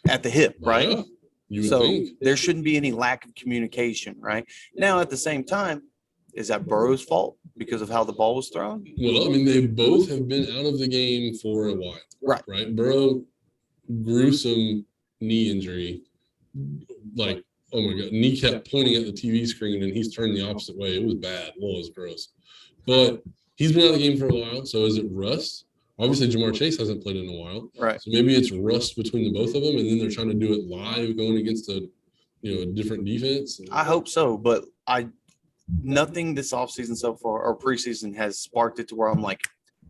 A: at the hip, right?
B: yeah, you would
A: So
B: think.
A: there shouldn't be any lack of communication, right? Now, at the same time, is that Burrow's fault because of how the ball was thrown?
B: Well, I mean, they both have been out of the game for a while.
A: Right.
B: Right. Burrow, gruesome knee injury. Like, oh my God, knee kept pointing at the TV screen and he's turned the opposite way. It was bad. Well, it was gross. But he's been out of the game for a while. So is it rust? Obviously, Jamar Chase hasn't played in a while.
A: Right.
B: So maybe it's rust between the both of them, and then they're trying to do it live going against a different defense.
A: I hope so, but nothing this offseason so far or preseason has sparked it to where I'm like,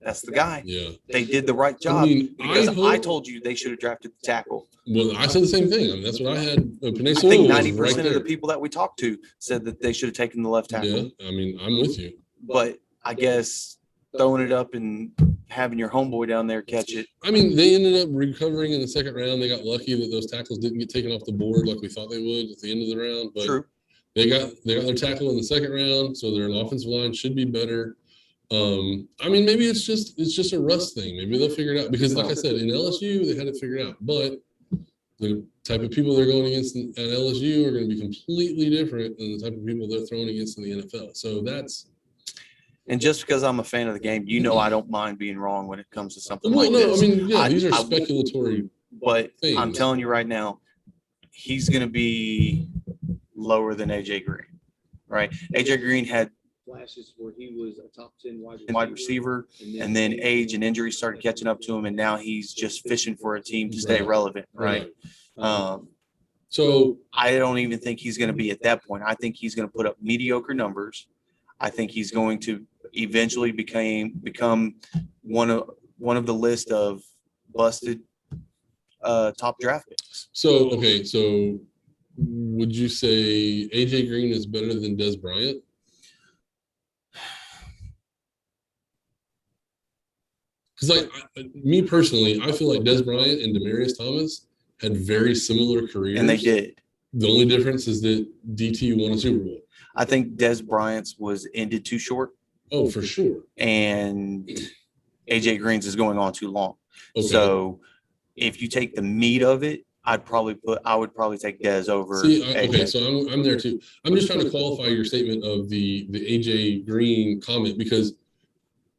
A: that's the guy.
B: Yeah.
A: They did the right job.
B: I mean,
A: because
B: I
A: I
B: hope-
A: told you they should have drafted the tackle.
B: Well, I said the same thing. I mean, that's what I had. Penei
A: I
B: Sewell
A: think
B: was
A: 90%
B: right
A: of the
B: there.
A: people that we talked to said that they should have taken the left tackle.
B: Yeah, I mean, I'm with you.
A: But I guess throwing it up and having your homeboy down there catch it.
B: I mean, they ended up recovering in the second round. They got lucky that those tackles didn't get taken off the board like we thought they would at the end of the round. But
A: True.
B: They got their tackle in the second round, so their offensive line should be better. I mean, maybe it's just a rust thing. Maybe they'll figure it out because, like I said, in LSU they had it figured out, but the type of people they're going against at LSU are going to be completely different than the type of people they're throwing against in the NFL. So that's.
A: And just because I'm a fan of the game, I don't mind being wrong when it comes to something
B: Well,
A: like
B: no,
A: this.
B: I mean, yeah, these are speculatory.
A: But
B: things.
A: I'm telling you right now, he's going to be lower than AJ Green, right? AJ Green had
C: flashes where he was a top 10
A: wide receiver, and then age and injuries started catching up to him, and now he's just fishing for a team to stay relevant, right? So I don't even think he's going to be at that point. I think he's going to put up mediocre numbers. I think he's going to eventually become one of the list of busted top draft picks.
B: So would you say AJ Green is better than Des Bryant? Because me personally, I feel like Des Bryant and Demaryius Thomas had very similar careers.
A: And they did.
B: The only difference is that DT won a Super Bowl.
A: I think Des Bryant's was ended too short.
B: Oh, for sure.
A: And AJ Green's is going on too long.
B: Okay.
A: So if you take the meat of it, I would probably take Des over.
B: Okay, so I'm there too. I'm just trying to qualify your statement of the AJ Green comment, because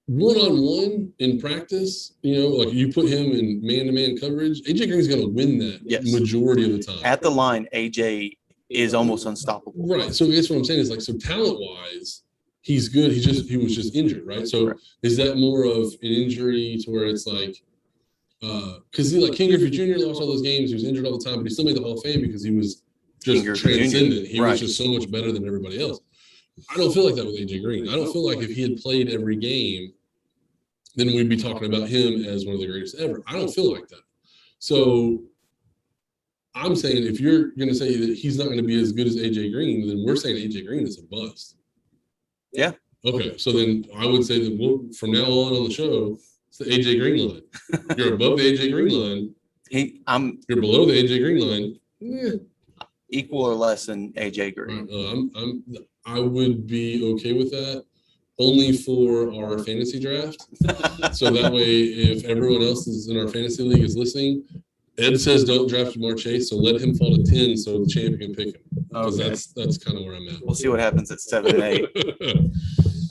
B: one-on-one in practice, like you put him in man-to-man coverage, AJ Green's going to win that majority of the time.
A: At the line, AJ is almost unstoppable.
B: Right. So I guess what I'm saying is, so talent-wise, he's good. He was just injured, right? So is that more of an injury to where it's like, because King Griffey Jr. lost all those games, he was injured all the time, but he still made the Hall of Fame because he was just transcendent. He was just so much better than everybody else. I don't feel like that with AJ Green. I don't feel like if he had played every game, then we'd be talking about him as one of the greatest ever. I don't feel like that. So I'm saying, if you're going to say that he's not going to be as good as AJ Green, then we're saying AJ Green is a bust.
A: Yeah.
B: Okay. So then I would say that from now on the show, it's the AJ Green line. You're above the AJ Green line. You're below the AJ Green line.
A: Equal or less than AJ Green.
B: I would be okay with that, only for our fantasy draft. So that way, if everyone else is in our fantasy league is listening, Ed says don't draft Jamar Chase, so let him fall to 10 so the champion can pick him. Because that's kind of where I'm at.
A: We'll see what happens at 7 and 8.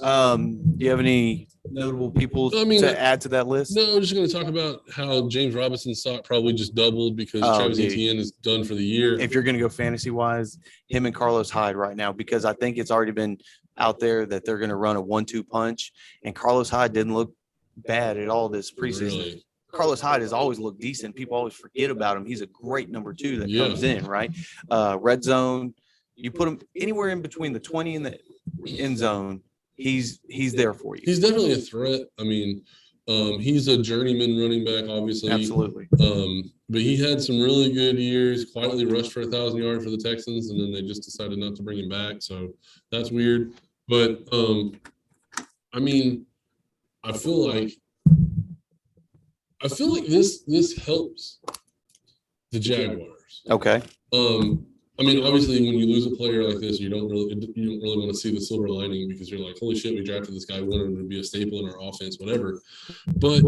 A: Do you have any notable people to add to that list?
B: No, I'm just going to talk about how James Robinson's stock probably just doubled because Travis Etienne is done for the year.
A: If you're going to go fantasy-wise, him and Carlos Hyde right now, because I think it's already been out there that they're going to run a 1-2 punch, and Carlos Hyde didn't look bad at all this preseason.
B: Really?
A: Carlos Hyde has always looked decent. People always forget about him. He's a great number 2 that comes in, right? Red zone, you put him anywhere in between the 20 and the end zone, he's there for you.
B: He's definitely a threat. I mean, he's a journeyman running back, obviously.
A: Absolutely.
B: But he had some really good years, quietly rushed for 1,000 yards for the Texans, and then they just decided not to bring him back. So that's weird. But, I mean, I feel like this helps the Jaguars.
A: Okay.
B: I mean, obviously, when you lose a player like this, you don't really want to see the silver lining, because you're like, holy shit, we drafted this guy, wanted him to be a staple in our offense, whatever. But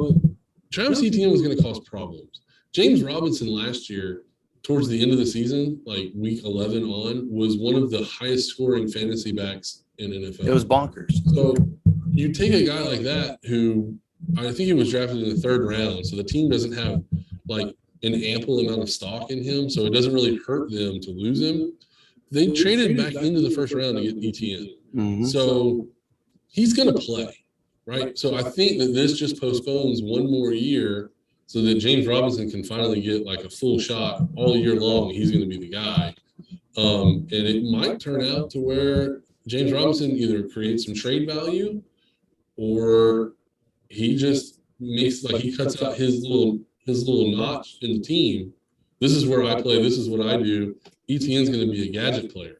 B: Travis Etienne was going to cause problems. James Robinson last year, towards the end of the season, like week 11 on, was one of the highest scoring fantasy backs in NFL.
A: It was bonkers.
B: So you take a guy like that, who I think he was drafted in the 3rd round, so the team doesn't have like an ample amount of stock in him, so it doesn't really hurt them to lose him. They traded back into the 1st round to get Etienne.
A: Mm-hmm.
B: So he's going to play, right? So I think that this just postpones one more year so that James Robinson can finally get like a full shot all year long. He's going to be the guy. And it might turn out to where James Robinson either creates some trade value, or he just makes, like, he cuts out his little notch in the team. This is where I play. This is what I do. Etienne's going to be a gadget player.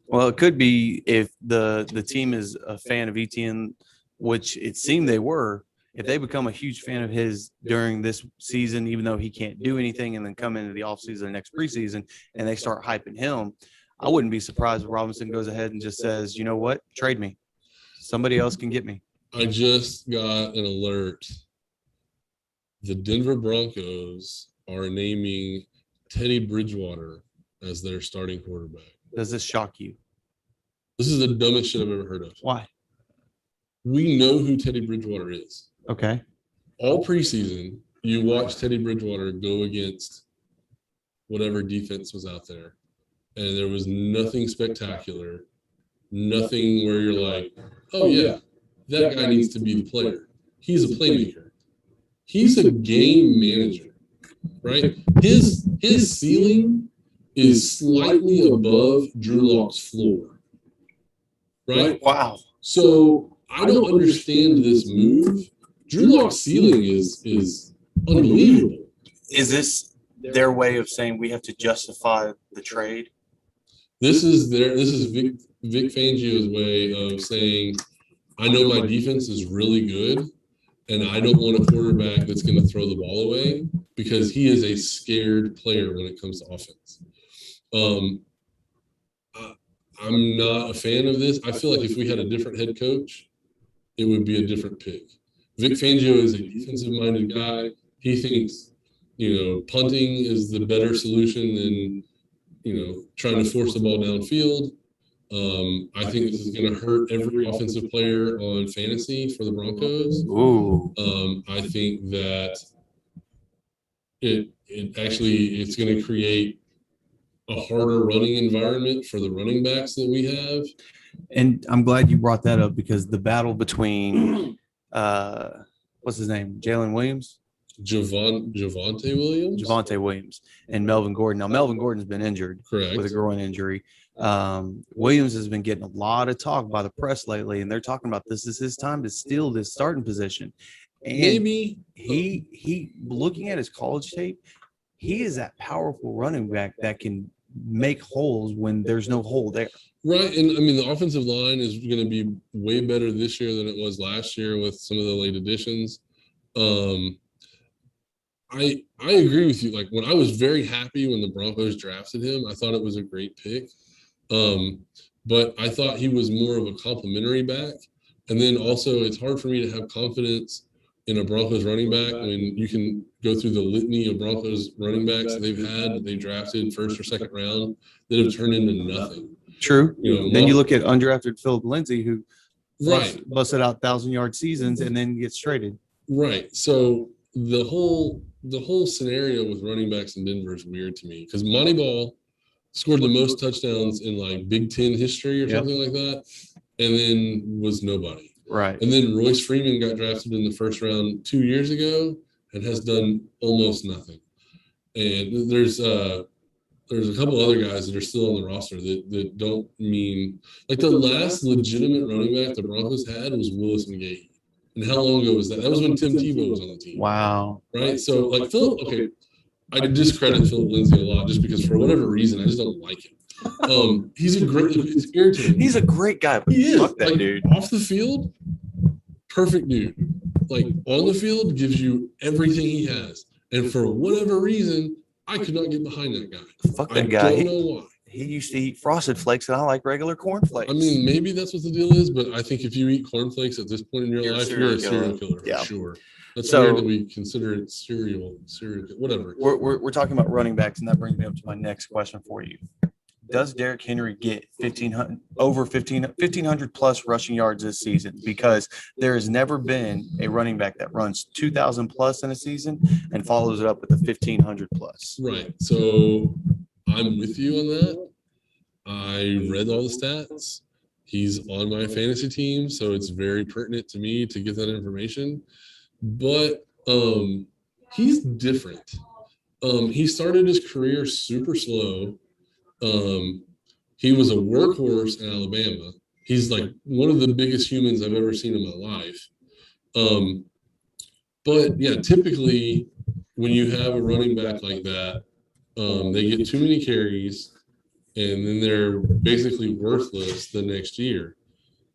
A: Well, it could be if the team is a fan of Etienne, which it seemed they were. If they become a huge fan of his during this season, even though he can't do anything, and then come into the offseason next preseason and they start hyping him, I wouldn't be surprised if Robinson goes ahead and just says, you know what, trade me. Somebody else can get me.
B: I just got an alert. The Denver Broncos are naming Teddy Bridgewater as their starting quarterback.
A: Does this shock you?
B: This is the dumbest shit I've ever heard of.
A: Why?
B: We know who Teddy Bridgewater is.
A: Okay.
B: All preseason, you watch Teddy Bridgewater go against whatever defense was out there, and there was nothing spectacular, nothing where you're like, oh yeah, that guy needs to be the player. He's a playmaker. He's a game manager, right? His ceiling is slightly above Drew Lock's floor, right?
A: Wow.
B: So I don't understand this move. Drew Lock's ceiling is unbelievable.
A: Is this their way of saying we have to justify the trade?
B: This is Vic Fangio's way of saying, I know my defense is really good, and I don't want a quarterback that's going to throw the ball away because he is a scared player when it comes to offense. I'm not a fan of this. I feel like if we had a different head coach, it would be a different pick. Vic Fangio is a defensive-minded guy. He thinks, punting is the better solution than, trying to force the ball downfield. I think this is going to hurt every offensive player on fantasy for the Broncos.
A: Ooh.
B: I think that it's going to create a harder running environment for the running backs that we have.
A: And I'm glad you brought that up because the battle between what's his name? Jalen Williams?
B: Javonte Williams?
A: Javonte Williams and Melvin Gordon. Now, Melvin Gordon's been injured
B: Correct.
A: with a groin injury. Williams has been getting a lot of talk by the press lately, and they're talking about this is his time to steal this starting position. And
B: Maybe
A: he looking at his college tape, he is that powerful running back that can make holes when there's no hole there.
B: Right. And I mean, the offensive line is going to be way better this year than it was last year with some of the late additions. I agree with you. Like, when I was very happy when the Broncos drafted him, I thought it was a great pick. But I thought he was more of a complimentary back. And then also, it's hard for me to have confidence in a Broncos running back when you can go through the litany of Broncos running backs that they've had, that they drafted first or second round, that have turned into nothing.
A: True. Then you look at undrafted Philip Lindsay, who busted out 1,000-yard seasons and then gets traded.
B: Right. So the whole scenario with running backs in Denver is weird to me because Monty Ball scored the most touchdowns in like Big Ten history or something like that, and then was nobody.
A: Right.
B: And then Royce Freeman got drafted in the first round 2 years ago and has done almost nothing. And there's a couple other guys that are still on the roster that don't mean – like the last legitimate running back the Broncos had was Willis McGahee. And how long ago was that? That was when Tim Tebow was on the team.
A: Wow.
B: Right? So, like, I discredit Philip Lindsay a lot just because for whatever reason, I just don't like him. He's it's irritating.
A: He's a great guy. But
B: He is.
A: fuck that
B: Like,
A: dude.
B: Off the field, perfect dude. Like, on the field, gives you everything he has. And for whatever reason, I could not get behind that guy.
A: Fuck that guy.
B: I don't know why.
A: He used to eat Frosted Flakes, and I like regular cornflakes.
B: I mean, maybe that's what the deal is, but I think if you eat cornflakes at this point in your life, you're a serial killer for sure. That's weird that we consider it cereal, whatever.
A: We're talking about running backs, and that brings me up to my next question for you. Does Derrick Henry get 1,500 plus rushing yards this season? Because there has never been a running back that runs 2,000 plus in a season and follows it up with a 1,500 plus.
B: Right. So I'm with you on that. I read all the stats. He's on my fantasy team, so it's very pertinent to me to get that information. But he's different. He started his career super slow. He was a workhorse in Alabama. He's like one of the biggest humans I've ever seen in my life. But yeah, typically when you have a running back like that, they get too many carries and then they're basically worthless the next year.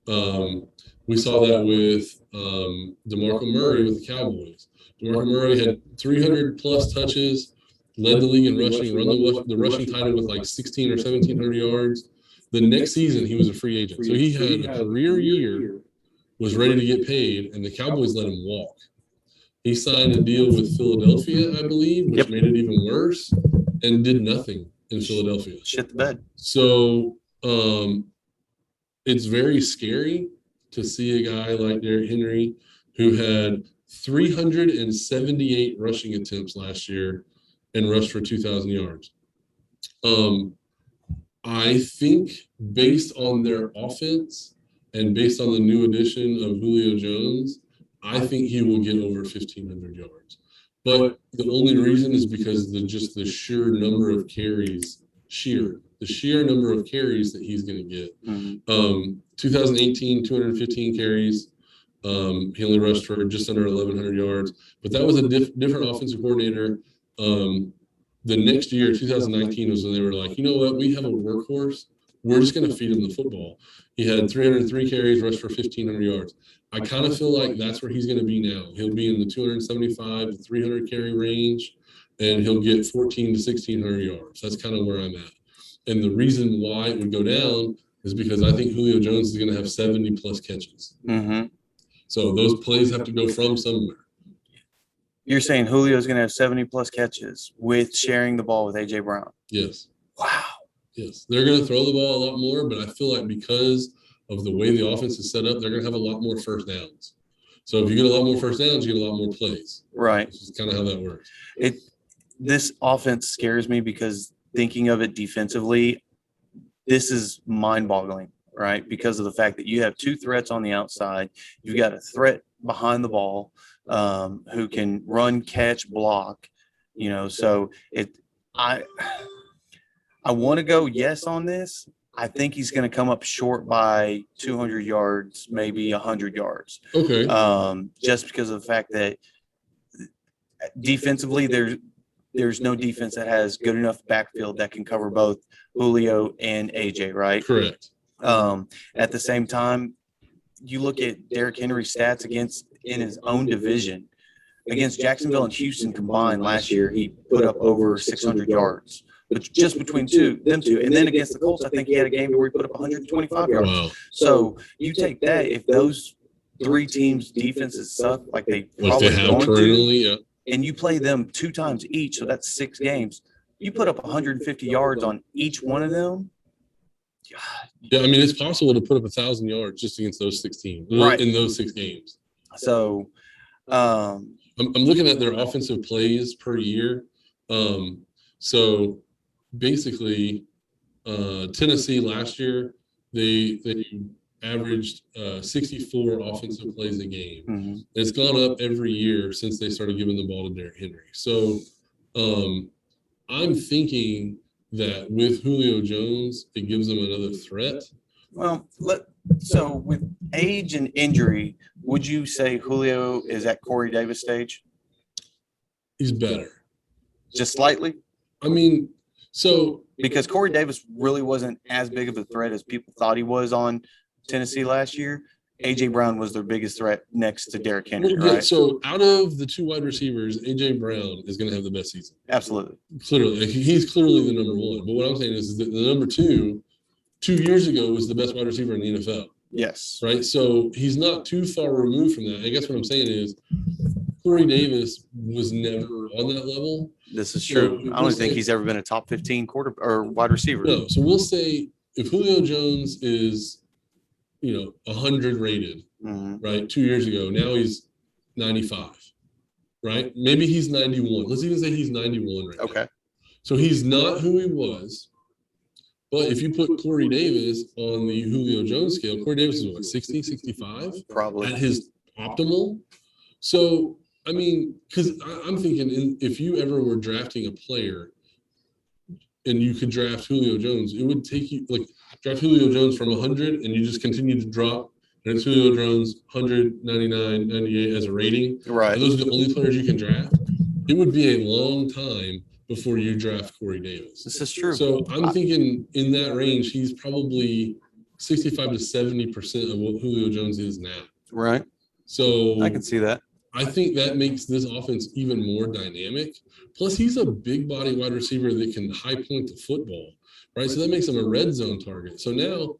B: We saw that with DeMarco Murray with the Cowboys. DeMarco Murray had 300 plus touches led the league in rushing, run the rushing title with like 16 or 1,700 yards. The next season, he was a free agent. So he had a career year, was ready to get paid, and the Cowboys let him walk. He signed a deal with Philadelphia, I believe, which made it even worse, and did nothing in Philadelphia.
A: Shit the bed.
B: So it's very scary to see a guy like Derrick Henry, who had 378 rushing attempts last year and rushed for 2,000 yards. I think based on their offense and based on the new addition of Julio Jones, I think he will get over 1,500 yards. But the only reason is because the sheer number of carries, the sheer number of carries that he's going to get. 2018, 215 carries. He only rushed for just under 1,100 yards, but that was a different offensive coordinator. The next year, 2019, was when they were like, you know what, we have a workhorse. We're just going to feed him the football. He had 303 carries, rushed for 1,500 yards. I kind of feel like that's where he's going to be now. He'll be in the 275 to 300 carry range, and he'll get 14 to 1,600 yards. That's kind of where I'm at. And the reason why it would go down is because I think Julio Jones is going to have 70 plus catches. So those plays have to go from somewhere.
A: You're saying Julio's going to have 70 plus catches with sharing the ball with A.J. Brown?
B: Yes.
A: Wow.
B: Yes. They're going to throw the ball a lot more, but I feel like because of the way the offense is set up, they're going to have a lot more first downs. So if you get a lot more first downs, you get a lot more plays.
A: Right.
B: This is kind of how that works.
A: This offense scares me because thinking of it defensively, this is mind-boggling, right? Because of the fact that you have two threats on the outside. You've got a threat behind the ball who can run, catch, block, so I want to go yes on this. I think he's going to come up short by 200 yards, maybe 100 yards.
B: Okay.
A: Just because of the fact that defensively, there's no defense that has good enough backfield that can cover both Julio and AJ, right?
B: Correct.
A: At the same time, you look at Derrick Henry's stats in his own division. Against Jacksonville and Houston combined last year, he put up over 600 yards. But just between them two. And then against the Colts, I think he had a game where he put up 125 yards.
B: Wow.
A: So you take that, if those three teams' defenses suck like they probably
B: have currently, yeah.
A: And you play them 2 times each, so that's 6 games. You put up 150 yards on each one of them. God.
B: Yeah, I mean, it's possible to put up 1,000 yards just against those 6 teams, right, in those 6 games.
A: So
B: I'm looking at their offensive plays per year. So basically, Tennessee last year, they averaged 64 offensive plays a game.
A: Mm-hmm.
B: It's gone up every year since they started giving the ball to Derrick Henry. So I'm thinking that with Julio Jones, it gives them another threat.
A: Well, so with age and injury, would you say Julio is at Corey Davis stage?
B: He's better.
A: Just slightly?
B: I mean, so
A: because Corey Davis really wasn't as big of a threat as people thought he was on Tennessee last year. A.J. Brown was their biggest threat next to Derrick Henry, right?
B: So out of the 2 wide receivers, A.J. Brown is going to have the best season.
A: Absolutely.
B: Clearly. He's clearly the number 1. But what I'm saying is that the number 2 years ago was the best wide receiver in the NFL.
A: Yes.
B: Right? So he's not too far removed from that. I guess what I'm saying is Corey Davis was never on that level.
A: This is true. I don't think he's ever been a top 15 quarter or wide receiver.
B: No. So we'll say if Julio Jones is 100 rated, right? 2 years ago. Now he's 95, right? Maybe he's 91. Let's even say he's 91 right
A: Okay.
B: now. So he's not who he was. But if you put Corey Davis on the Julio Jones scale, Corey Davis is what, 60, 65?
A: Probably.
B: At his optimal. So, I mean, because I'm thinking if you ever were drafting a player and you could draft Julio Jones, it would take you draft Julio Jones from 100 and you just continue to drop. And it's Julio Jones, 100, 99, 98 as a rating.
A: Right.
B: And those are the only players you can draft. It would be a long time before you draft Corey Davis.
A: This is true.
B: So I'm thinking in that range, he's probably 65 to 70% of what Julio Jones is now.
A: Right.
B: So
A: I can see that.
B: I think that makes this offense even more dynamic. Plus, he's a big body wide receiver that can high point the football, right? So that makes him a red zone target. So now,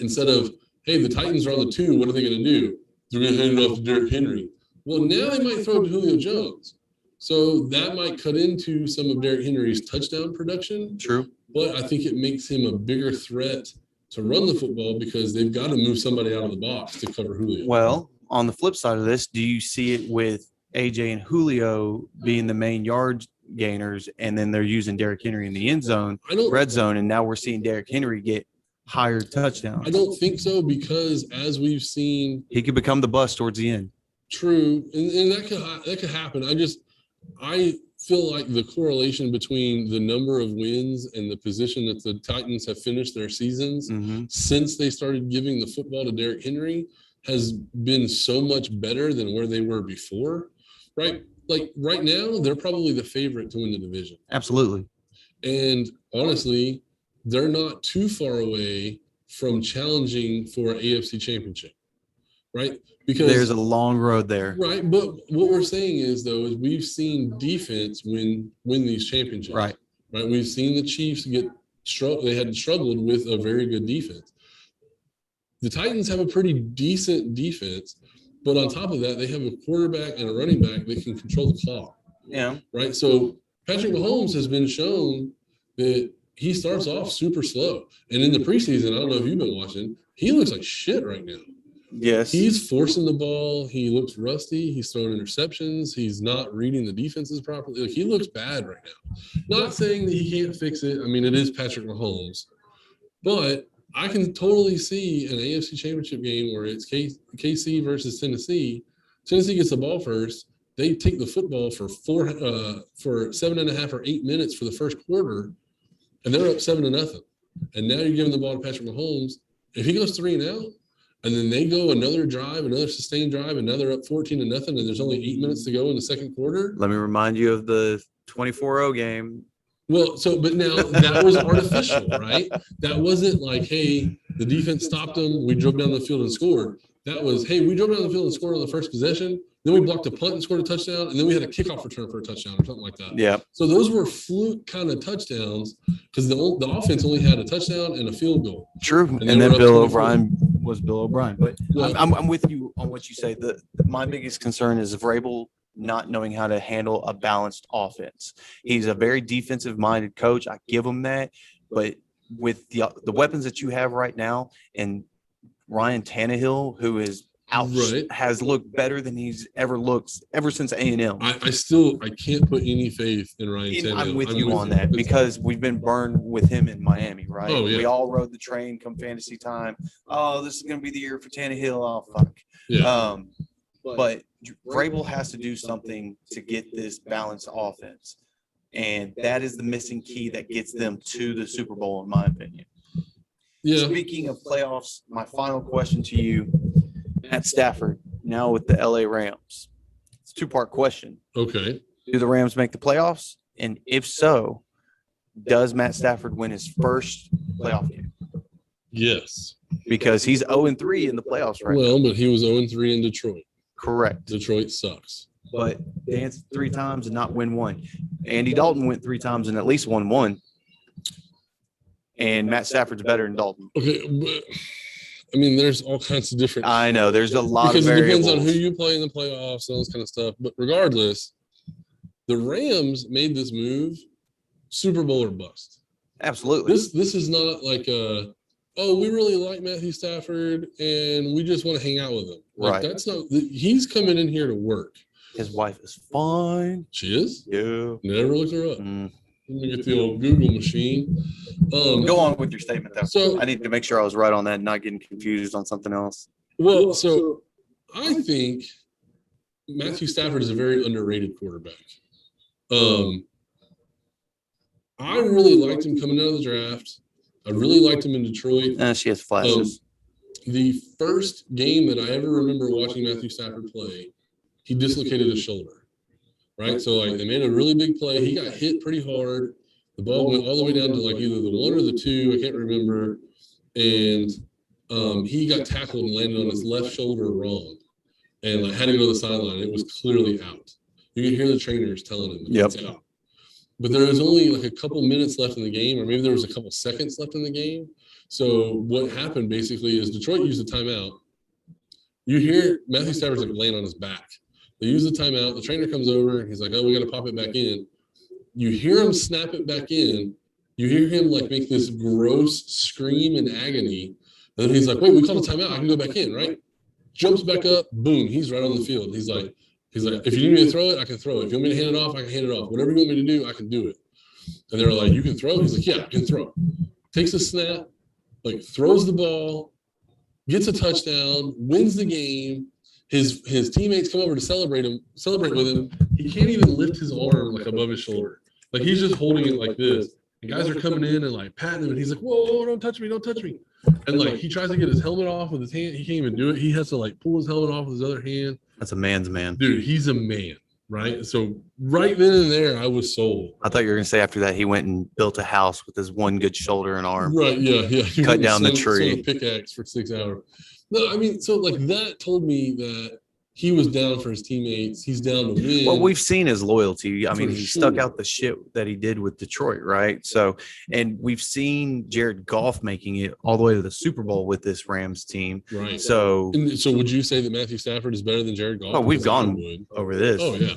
B: instead of, hey, the Titans are on the 2, what are they going to do? They're going to hand it off to Derrick Henry. Well, now they might throw it to Julio Jones. So that might cut into some of Derrick Henry's touchdown production.
A: True.
B: But I think it makes him a bigger threat to run the football because they've got to move somebody out of the box to cover Julio.
A: Well, on the flip side of this, do you see it with AJ and Julio being the main yard gainers, and then they're using Derrick Henry in the end zone, red zone, and now we're seeing Derrick Henry get higher touchdowns?
B: I don't think so, because as we've seen,
A: he could become the bust towards the end.
B: True, and that could happen. I feel like the correlation between the number of wins and the position that the Titans have finished their seasons since they started giving the football to Derrick Henry has been so much better than where they were before, right? Like right now, they're probably the favorite to win the division.
A: Absolutely.
B: And honestly, they're not too far away from challenging for an AFC championship, right? Because
A: there's a long road there.
B: Right. But what we're saying is, though, is we've seen defense win these championships.
A: Right.
B: Right. We've seen the Chiefs they had struggled with a very good defense. The Titans have a pretty decent defense, but on top of that, they have a quarterback and a running back that can control the clock.
A: Yeah.
B: Right. So Patrick Mahomes has been shown that he starts off super slow. And in the preseason, I don't know if you've been watching, he looks like shit right now.
A: Yes.
B: He's forcing the ball. He looks rusty. He's throwing interceptions. He's not reading the defenses properly. Like, he looks bad right now. Not saying that he can't fix it. I mean, it is Patrick Mahomes. But I can totally see an AFC championship game where it's KC versus Tennessee. Tennessee gets the ball first. They take the football for 7.5 or 8 minutes for the first quarter, and they're up 7-0. And now you're giving the ball to Patrick Mahomes. If he goes 3 and out, and then they go another drive, another sustained drive, and now they're up 14-0, and there's only 8 minutes to go in the second quarter.
A: Let me remind you of the 24-0 game.
B: Well, but now that was artificial, right? That wasn't like, hey, the defense stopped them, we drove down the field and scored. That was, hey, we drove down the field and scored on the first possession, then we blocked a punt and scored a touchdown, and then we had a kickoff return for a touchdown or something like that.
A: Yeah.
B: So those were fluke kind of touchdowns because the offense only had a touchdown and a field goal.
A: True. And then Bill O'Brien was Bill O'Brien. But
B: well,
A: I'm with you on what you say. My biggest concern is Vrabel not knowing how to handle a balanced offense. He's a very defensive-minded coach. I give him that. But with the weapons that you have right now, and Ryan Tannehill, who is out, has looked better than he's ever looked ever since A&M.
B: I can't put any faith in Ryan Tannehill.
A: I'm with you on that because we've been burned with him in Miami, right?
B: Oh, yeah.
A: We all rode the train come fantasy time. Oh, this is going to be the year for Tannehill. Oh, fuck.
B: Yeah.
A: But Vrabel has to do something to get this balanced offense. And that is the missing key that gets them to the Super Bowl, in my opinion.
B: Yeah.
A: Speaking of playoffs, my final question to you, at Stafford, now with the LA Rams. It's a 2-part question.
B: Okay.
A: Do the Rams make the playoffs? And if so, does Matt Stafford win his first playoff game?
B: Yes.
A: Because he's 0-3 in the playoffs right now.
B: Well, but he was 0-3 in Detroit.
A: Correct.
B: Detroit sucks.
A: But danced 3 times and not win 1. Andy Dalton went 3 times and at least won 1. And Matt Stafford's better than Dalton.
B: Okay, but I mean, there's all kinds of different.
A: I know there's a lot
B: because
A: of variables.
B: it depends on who you play in the playoffs and all this kind of stuff. But regardless, the Rams made this move, Super Bowl or bust.
A: Absolutely.
B: This is not like we really like Matthew Stafford and we just want to hang out with him. Like,
A: right.
B: That's not. He's coming in here to work.
A: His wife is fine.
B: She is?
A: Yeah.
B: Never looked her up. Let me get the old Google machine.
A: Go on with your statement, though.
B: So
A: I need to make sure I was right on that and not getting confused on something else.
B: Well, so I think Matthew Stafford is a very underrated quarterback. I really liked him coming out of the draft. I really liked him in Detroit.
A: She has flashes.
B: The first game that I ever remember watching Matthew Stafford play, he dislocated his shoulder. Right, so like they made a really big play. He got hit pretty hard. The ball went all the way down to like either the 1 or the 2. I can't remember. And he got tackled and landed on his left shoulder wrong. and like had to go to the sideline. It was clearly out. You could hear the trainers telling him it's out. But there was only like a couple minutes left in the game, or maybe there was a couple seconds left in the game. So what happened basically is Detroit used the timeout. You hear Matthew Stafford's like laying on his back. They use the timeout. The trainer comes over. He's like, "Oh, we got to pop it back in." You hear him snap it back in. You hear him like make this gross scream in agony. And then he's like, "Wait, we called a timeout. I can go back in, right?" Jumps back up. Boom. He's right on the field. He's like, "If you need me to throw it, I can throw it. If you want me to hand it off, I can hand it off. Whatever you want me to do, I can do it." And they're like, "You can throw?" He's like, "Yeah, I can throw." Takes a snap, like throws the ball, gets a touchdown, wins the game. His teammates come over to celebrate with him. He can't even lift his arm like above his shoulder. Like he's just holding it like this. And guys are coming in and like patting him, and he's like, "Whoa, don't touch me, don't touch me." And like he tries to get his helmet off with his hand. He can't even do it. He has to like pull his helmet off with his other hand.
A: That's a man's man.
B: Dude, he's a man, right? So right then and there, I was sold.
A: I thought you were going to say after that he went and built a house with his one good shoulder and arm.
B: Right, yeah. He
A: Cut down the tree.
B: swung a pickaxe for 6 hours. No, I mean, so like that told me that he was down for his teammates. He's down to win.
A: What we've seen is loyalty. I mean,
B: For
A: he
B: sure.
A: stuck out the shit that he did with Detroit, right? So, and we've seen Jared Goff making it all the way to the Super Bowl with this Rams team.
B: Right.
A: So,
B: And so would you say that Matthew Stafford is better than Jared Goff?
A: oh, we've
B: Because I
A: gone
B: would.
A: over this.
B: Oh, yeah.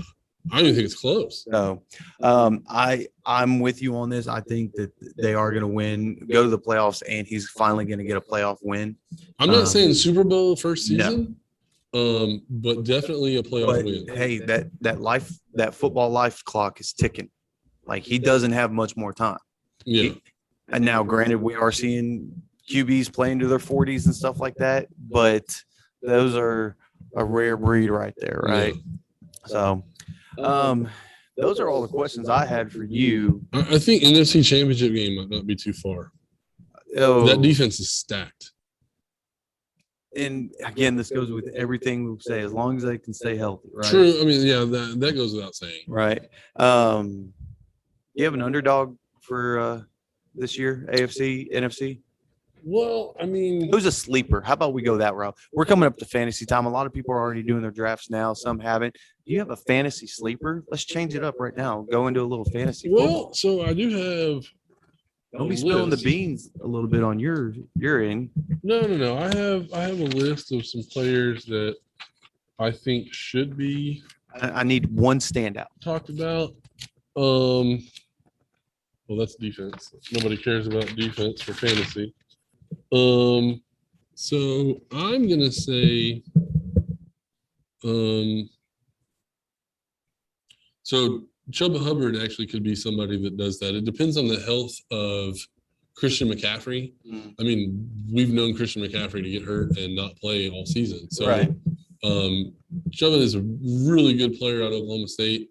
B: I don't even think it's close.
A: So, I'm with you on this. I think that they are going to win, go to the playoffs, and he's finally going to get a playoff win.
B: I'm not saying Super Bowl first
A: no.
B: season, but definitely a playoff
A: But
B: win.
A: hey, that football life clock is ticking. Like he doesn't have much more time.
B: Yeah.
A: And now, granted, we are seeing QBs playing to their 40s and stuff like that, but those are a rare breed right there, right? So, those are all the questions I had for you.
B: I think NFC Championship game might not be too far.
A: Oh,
B: That defense is stacked.
A: and again, this goes with everything we say, as long as they can stay healthy, right?
B: True. I mean, yeah, that goes without saying.
A: Right. You have an underdog for this year, AFC, NFC?
B: Well, I mean,
A: Who's a sleeper? How about we go that route? We're coming up to fantasy time. A lot of people are already doing their drafts now. Some haven't. Do you have a fantasy sleeper? Let's change it up right now. Go into a little fantasy football.
B: well, so I do have.
A: Don't be
B: a
A: spilling the
B: list.
A: beans a little bit on your end.
B: No. I have a list of some players that I think should be
A: I need one standout.
B: talked about. Well, that's defense. Nobody cares about defense for fantasy. So I'm gonna say, so Chuba Hubbard actually could be somebody that does that. It depends on the health of Christian McCaffrey.
A: Mm.
B: I mean, we've known Christian McCaffrey to get hurt and not play all season. So,
A: Right.
B: Chuba is a really good player out of Oklahoma State.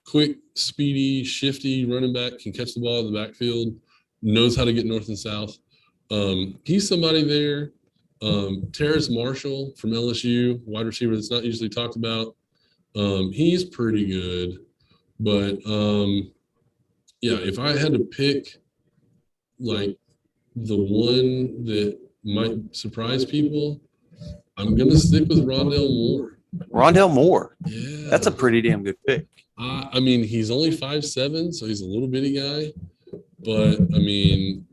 B: Quick, speedy, shifty running back, can catch the ball in the backfield, knows how to get north and south. He's somebody there. Terrace Marshall from LSU, wide receiver that's not usually talked about. He's pretty good. But yeah, if I had to pick like the one that might surprise people, I'm gonna stick with Rondell Moore.
A: Rondell Moore.
B: Yeah,
A: That's a pretty damn good pick.
B: I mean, he's only 5'7", so he's a little bitty guy. But I mean,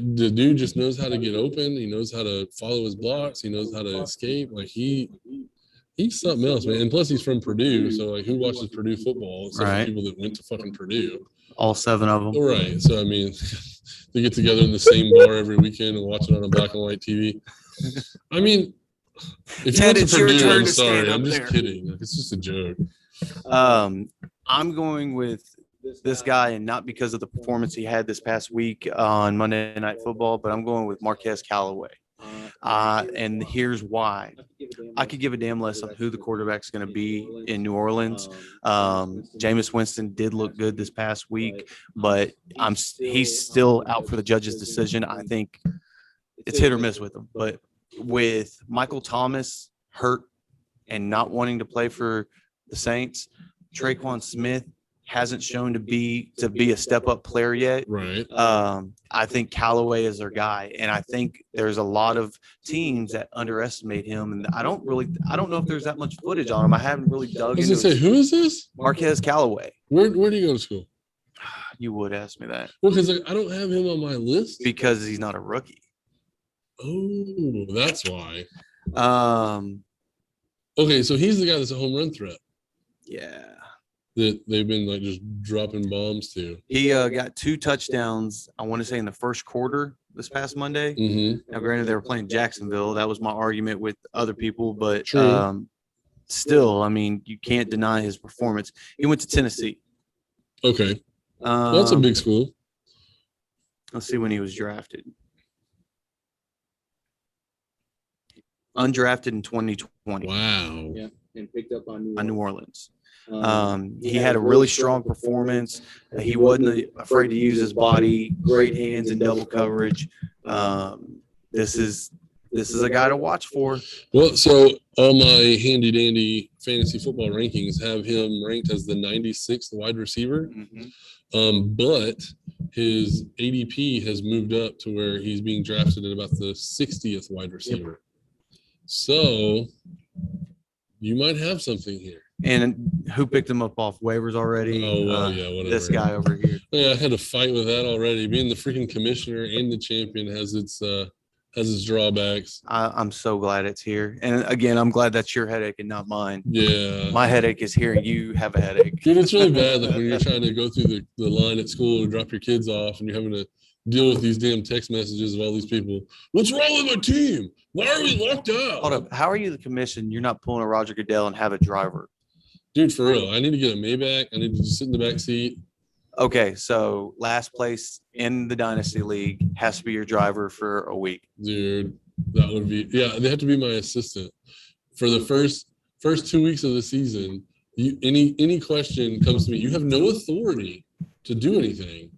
B: the dude just knows how to get open. He knows how to follow his blocks. He knows how to escape. Like he's something else, man. And plus, he's from Purdue, so like, who watches Purdue football except
A: Right.
B: for people that went to fucking Purdue?
A: All 7 of them.
B: All right. So I mean, they get together in the same bar every weekend and watch it on a black and white TV. I mean, if you
A: Ted,
B: went to
A: it's your
B: Purdue,
A: turn
B: I'm
A: to stand
B: sorry.
A: up
B: I'm just
A: there.
B: kidding. Like, it's just a joke.
A: I'm going with this guy, and not because of the performance he had this past week on Monday Night Football, but I'm going with Marquez Callaway. And here's why. I could give a damn less on who the quarterback's going to be in New Orleans. Jameis Winston did look good this past week, but he's still out for the judge's decision. I think it's hit or miss with him. But with Michael Thomas hurt and not wanting to play for the Saints, Traquan Smith hasn't shown to be a step up player yet.
B: Right.
A: I think Callaway is their guy, and I think there's a lot of teams that underestimate him. And I don't know if there's that much footage on him. I haven't really
B: I
A: dug
B: was
A: into
B: gonna say, who is this?
A: Marquez Callaway.
B: Where do you go to school?
A: You would ask me that
B: Well, because I don't have him on my list.
A: because he's not a rookie.
B: Oh, that's why.
A: Um,
B: Okay, so he's the guy that's a home run threat
A: yeah.
B: that they've been like just dropping bombs to.
A: He got 2 touchdowns, I want to say, in the first quarter this past Monday.
B: Mm-hmm.
A: Now, granted, they were playing Jacksonville. That was my argument with other people, but
B: True.
A: still, I mean, you can't deny his performance. He went to Tennessee.
B: Okay, that's a big school.
A: Let's see when he was drafted. Undrafted in 2020
B: Wow.
C: Yeah, and picked up on
A: on New Orleans. He had a really strong performance. He wasn't afraid to use his body, great hands in double coverage. This is a guy to watch for.
B: Well, so all my handy dandy fantasy football rankings have him ranked as the 96th wide receiver. But his ADP has moved up to where he's being drafted at about the 60th wide receiver. So you might have something here.
A: And who picked him up off waivers already?
B: Oh, well, yeah, whatever.
A: This guy over here.
B: Yeah, I had to fight with that already. Being the freaking commissioner and the champion has its drawbacks.
A: I'm so glad it's here. And again, I'm glad that's your headache and not mine.
B: Yeah.
A: My headache is hearing you have a headache.
B: Dude, it's really bad like when you're trying to go through the line at school and drop your kids off and you're having to deal with these damn text messages of all these people. What's wrong with my team? Why are we locked out?
A: Hold up. How are you the commission? You're not pulling a Roger Goodell and have a driver.
B: Dude, for real. I need to get a Maybach. I need to just sit in the back seat.
A: Okay, so last place in the Dynasty League has to be your driver for a week.
B: Dude, that would be they have to be my assistant. For the first 2 weeks of the season, any question comes to me. You have no authority to do anything,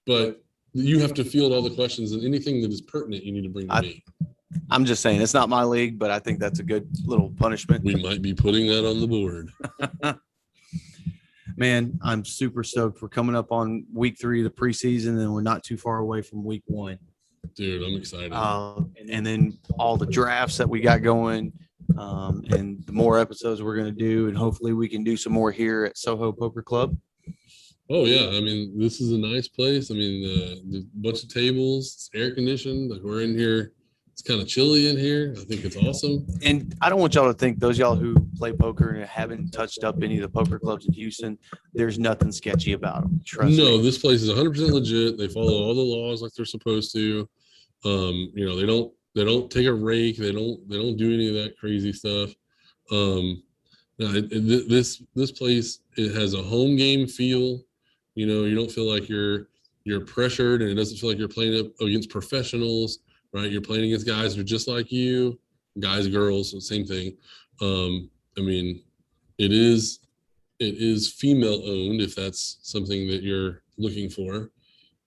B: but you have to field all the questions, and anything that is pertinent, you need to bring to me.
A: I'm just saying it's not my league, but I think that's a good little punishment.
B: We might be putting that on the board.
A: Man, I'm super stoked. We're coming up on week 3 of the preseason, and we're not too far away from week 1.
B: Dude, I'm excited.
A: And then all the drafts that we got going, and the more episodes we're going to do, and hopefully we can do some more here at SOHO Poker Club.
B: Oh yeah, I mean, this is a nice place. I mean, the bunch of tables, it's air conditioned. Like we're in here. It's kind of chilly in here. I think it's awesome.
A: And I don't want y'all to think, those y'all who play poker and haven't touched up any of the poker clubs in Houston, there's nothing sketchy about them. Trust
B: No,
A: me.
B: this place is 100% legit. They follow all the laws like they're supposed to. They don't take a rake. They don't do any of that crazy stuff. This place, it has a home game feel. You know, you don't feel like you're pressured, and it doesn't feel like you're playing up against professionals. Right, you're playing against guys who are just like you, guys, girls, same thing. I mean, it is female owned, if that's something that you're looking for.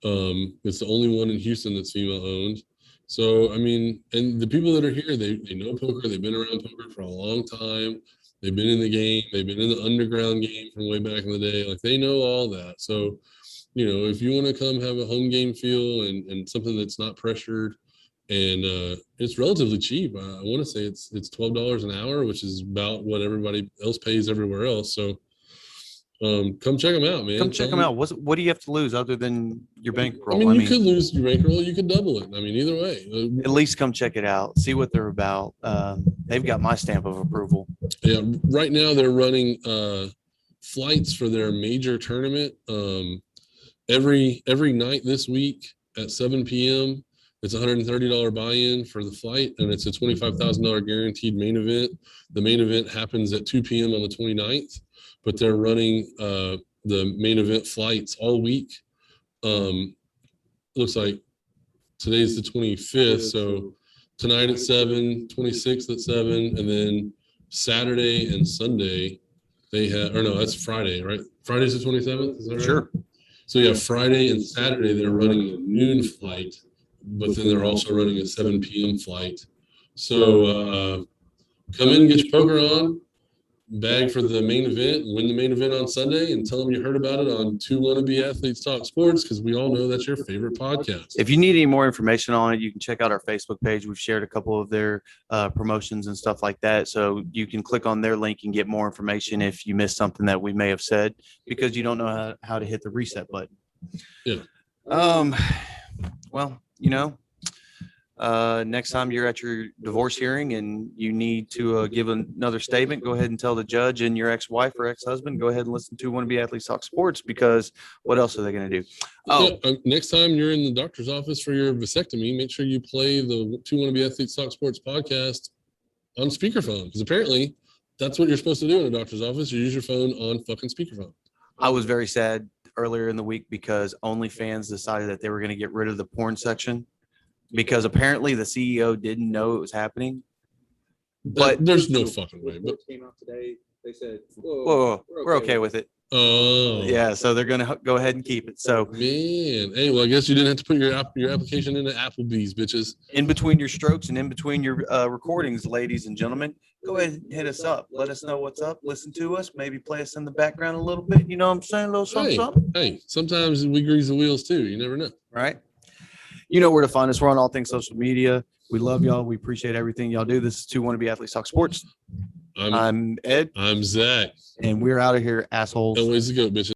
B: It's the only one in Houston that's female owned. So I mean, and the people that are here, they know poker. They've been around poker for a long time. They've been in the game. They've been in the underground game from way back in the day. Like they know all that. So, you know, if you want to come have a home game feel and something that's not pressured. And it's relatively cheap. I want to say it's $12 an hour, which is about what everybody else pays everywhere else. So come check them out, man.
A: Come check them out. What do you have to lose other than your bankroll?
B: I mean, you could lose your bankroll. You could double it. I mean, either way.
A: At least come check it out. See what they're about. They've got my stamp of approval.
B: Yeah. Right now they're running flights for their major tournament every night this week at 7 p.m. It's a $130 buy-in for the flight, and it's a $25,000 guaranteed main event. The main event happens at 2 p.m. on the 29th, but they're running the main event flights all week. Looks like today's the 25th, so tonight at 7, 26th at 7, and then Saturday and Sunday they have, or no, that's Friday, right? Friday's the 27th, is that right?
A: Sure.
B: So yeah, Friday and Saturday they're running a noon flight, but then they're also running a 7 p.m. flight. So come in and get your poker on. bag for the main event and win the main event on Sunday, and tell them you heard about it on Two Wannabe Athletes Talk Sports, because we all know that's your favorite podcast.
A: If you need any more information on it, you can check out our Facebook page. We've shared a couple of their promotions and stuff like that. So you can click on their link and get more information if you missed something that we may have said, because you don't know how to hit the reset button.
B: Yeah.
A: Well, next time you're at your divorce hearing and you need to give another statement, go ahead and tell the judge and your ex-wife or ex-husband, go ahead and listen to Wannabe Athletes Talk Sports, because what else are they going to do?
B: Next time you're in the doctor's office for your vasectomy, make sure you play the Two Wannabe Athletes Talk Sports podcast on speakerphone, because apparently that's what you're supposed to do in a doctor's office. You use your phone on fucking speakerphone.
A: I was very sad earlier in the week because OnlyFans decided that they were going to get rid of the porn section, because apparently the CEO didn't know it was happening. But
B: there's no fucking way. But
C: came out today. They said,
A: whoa, we're okay with it.
B: Oh,
A: Yeah, so they're going to go ahead and keep it. So,
B: man, hey, well, I guess you didn't have to put your application into Applebee's, bitches.
A: in between your strokes and in between your recordings, ladies and gentlemen, go ahead and hit us up. Let us know what's up. Listen to us. Maybe play us in the background a little bit. You know what I'm saying? A little something, something.
B: Hey, sometimes we grease the wheels too. You never know.
A: Right? You know where to find us. We're on all things social media. We love y'all. We appreciate everything y'all do. This is Two Wannabe Athletes Talk Sports. I'm Ed.
B: I'm Zach.
A: And we're out of here, assholes.
B: No ways to go, bitches.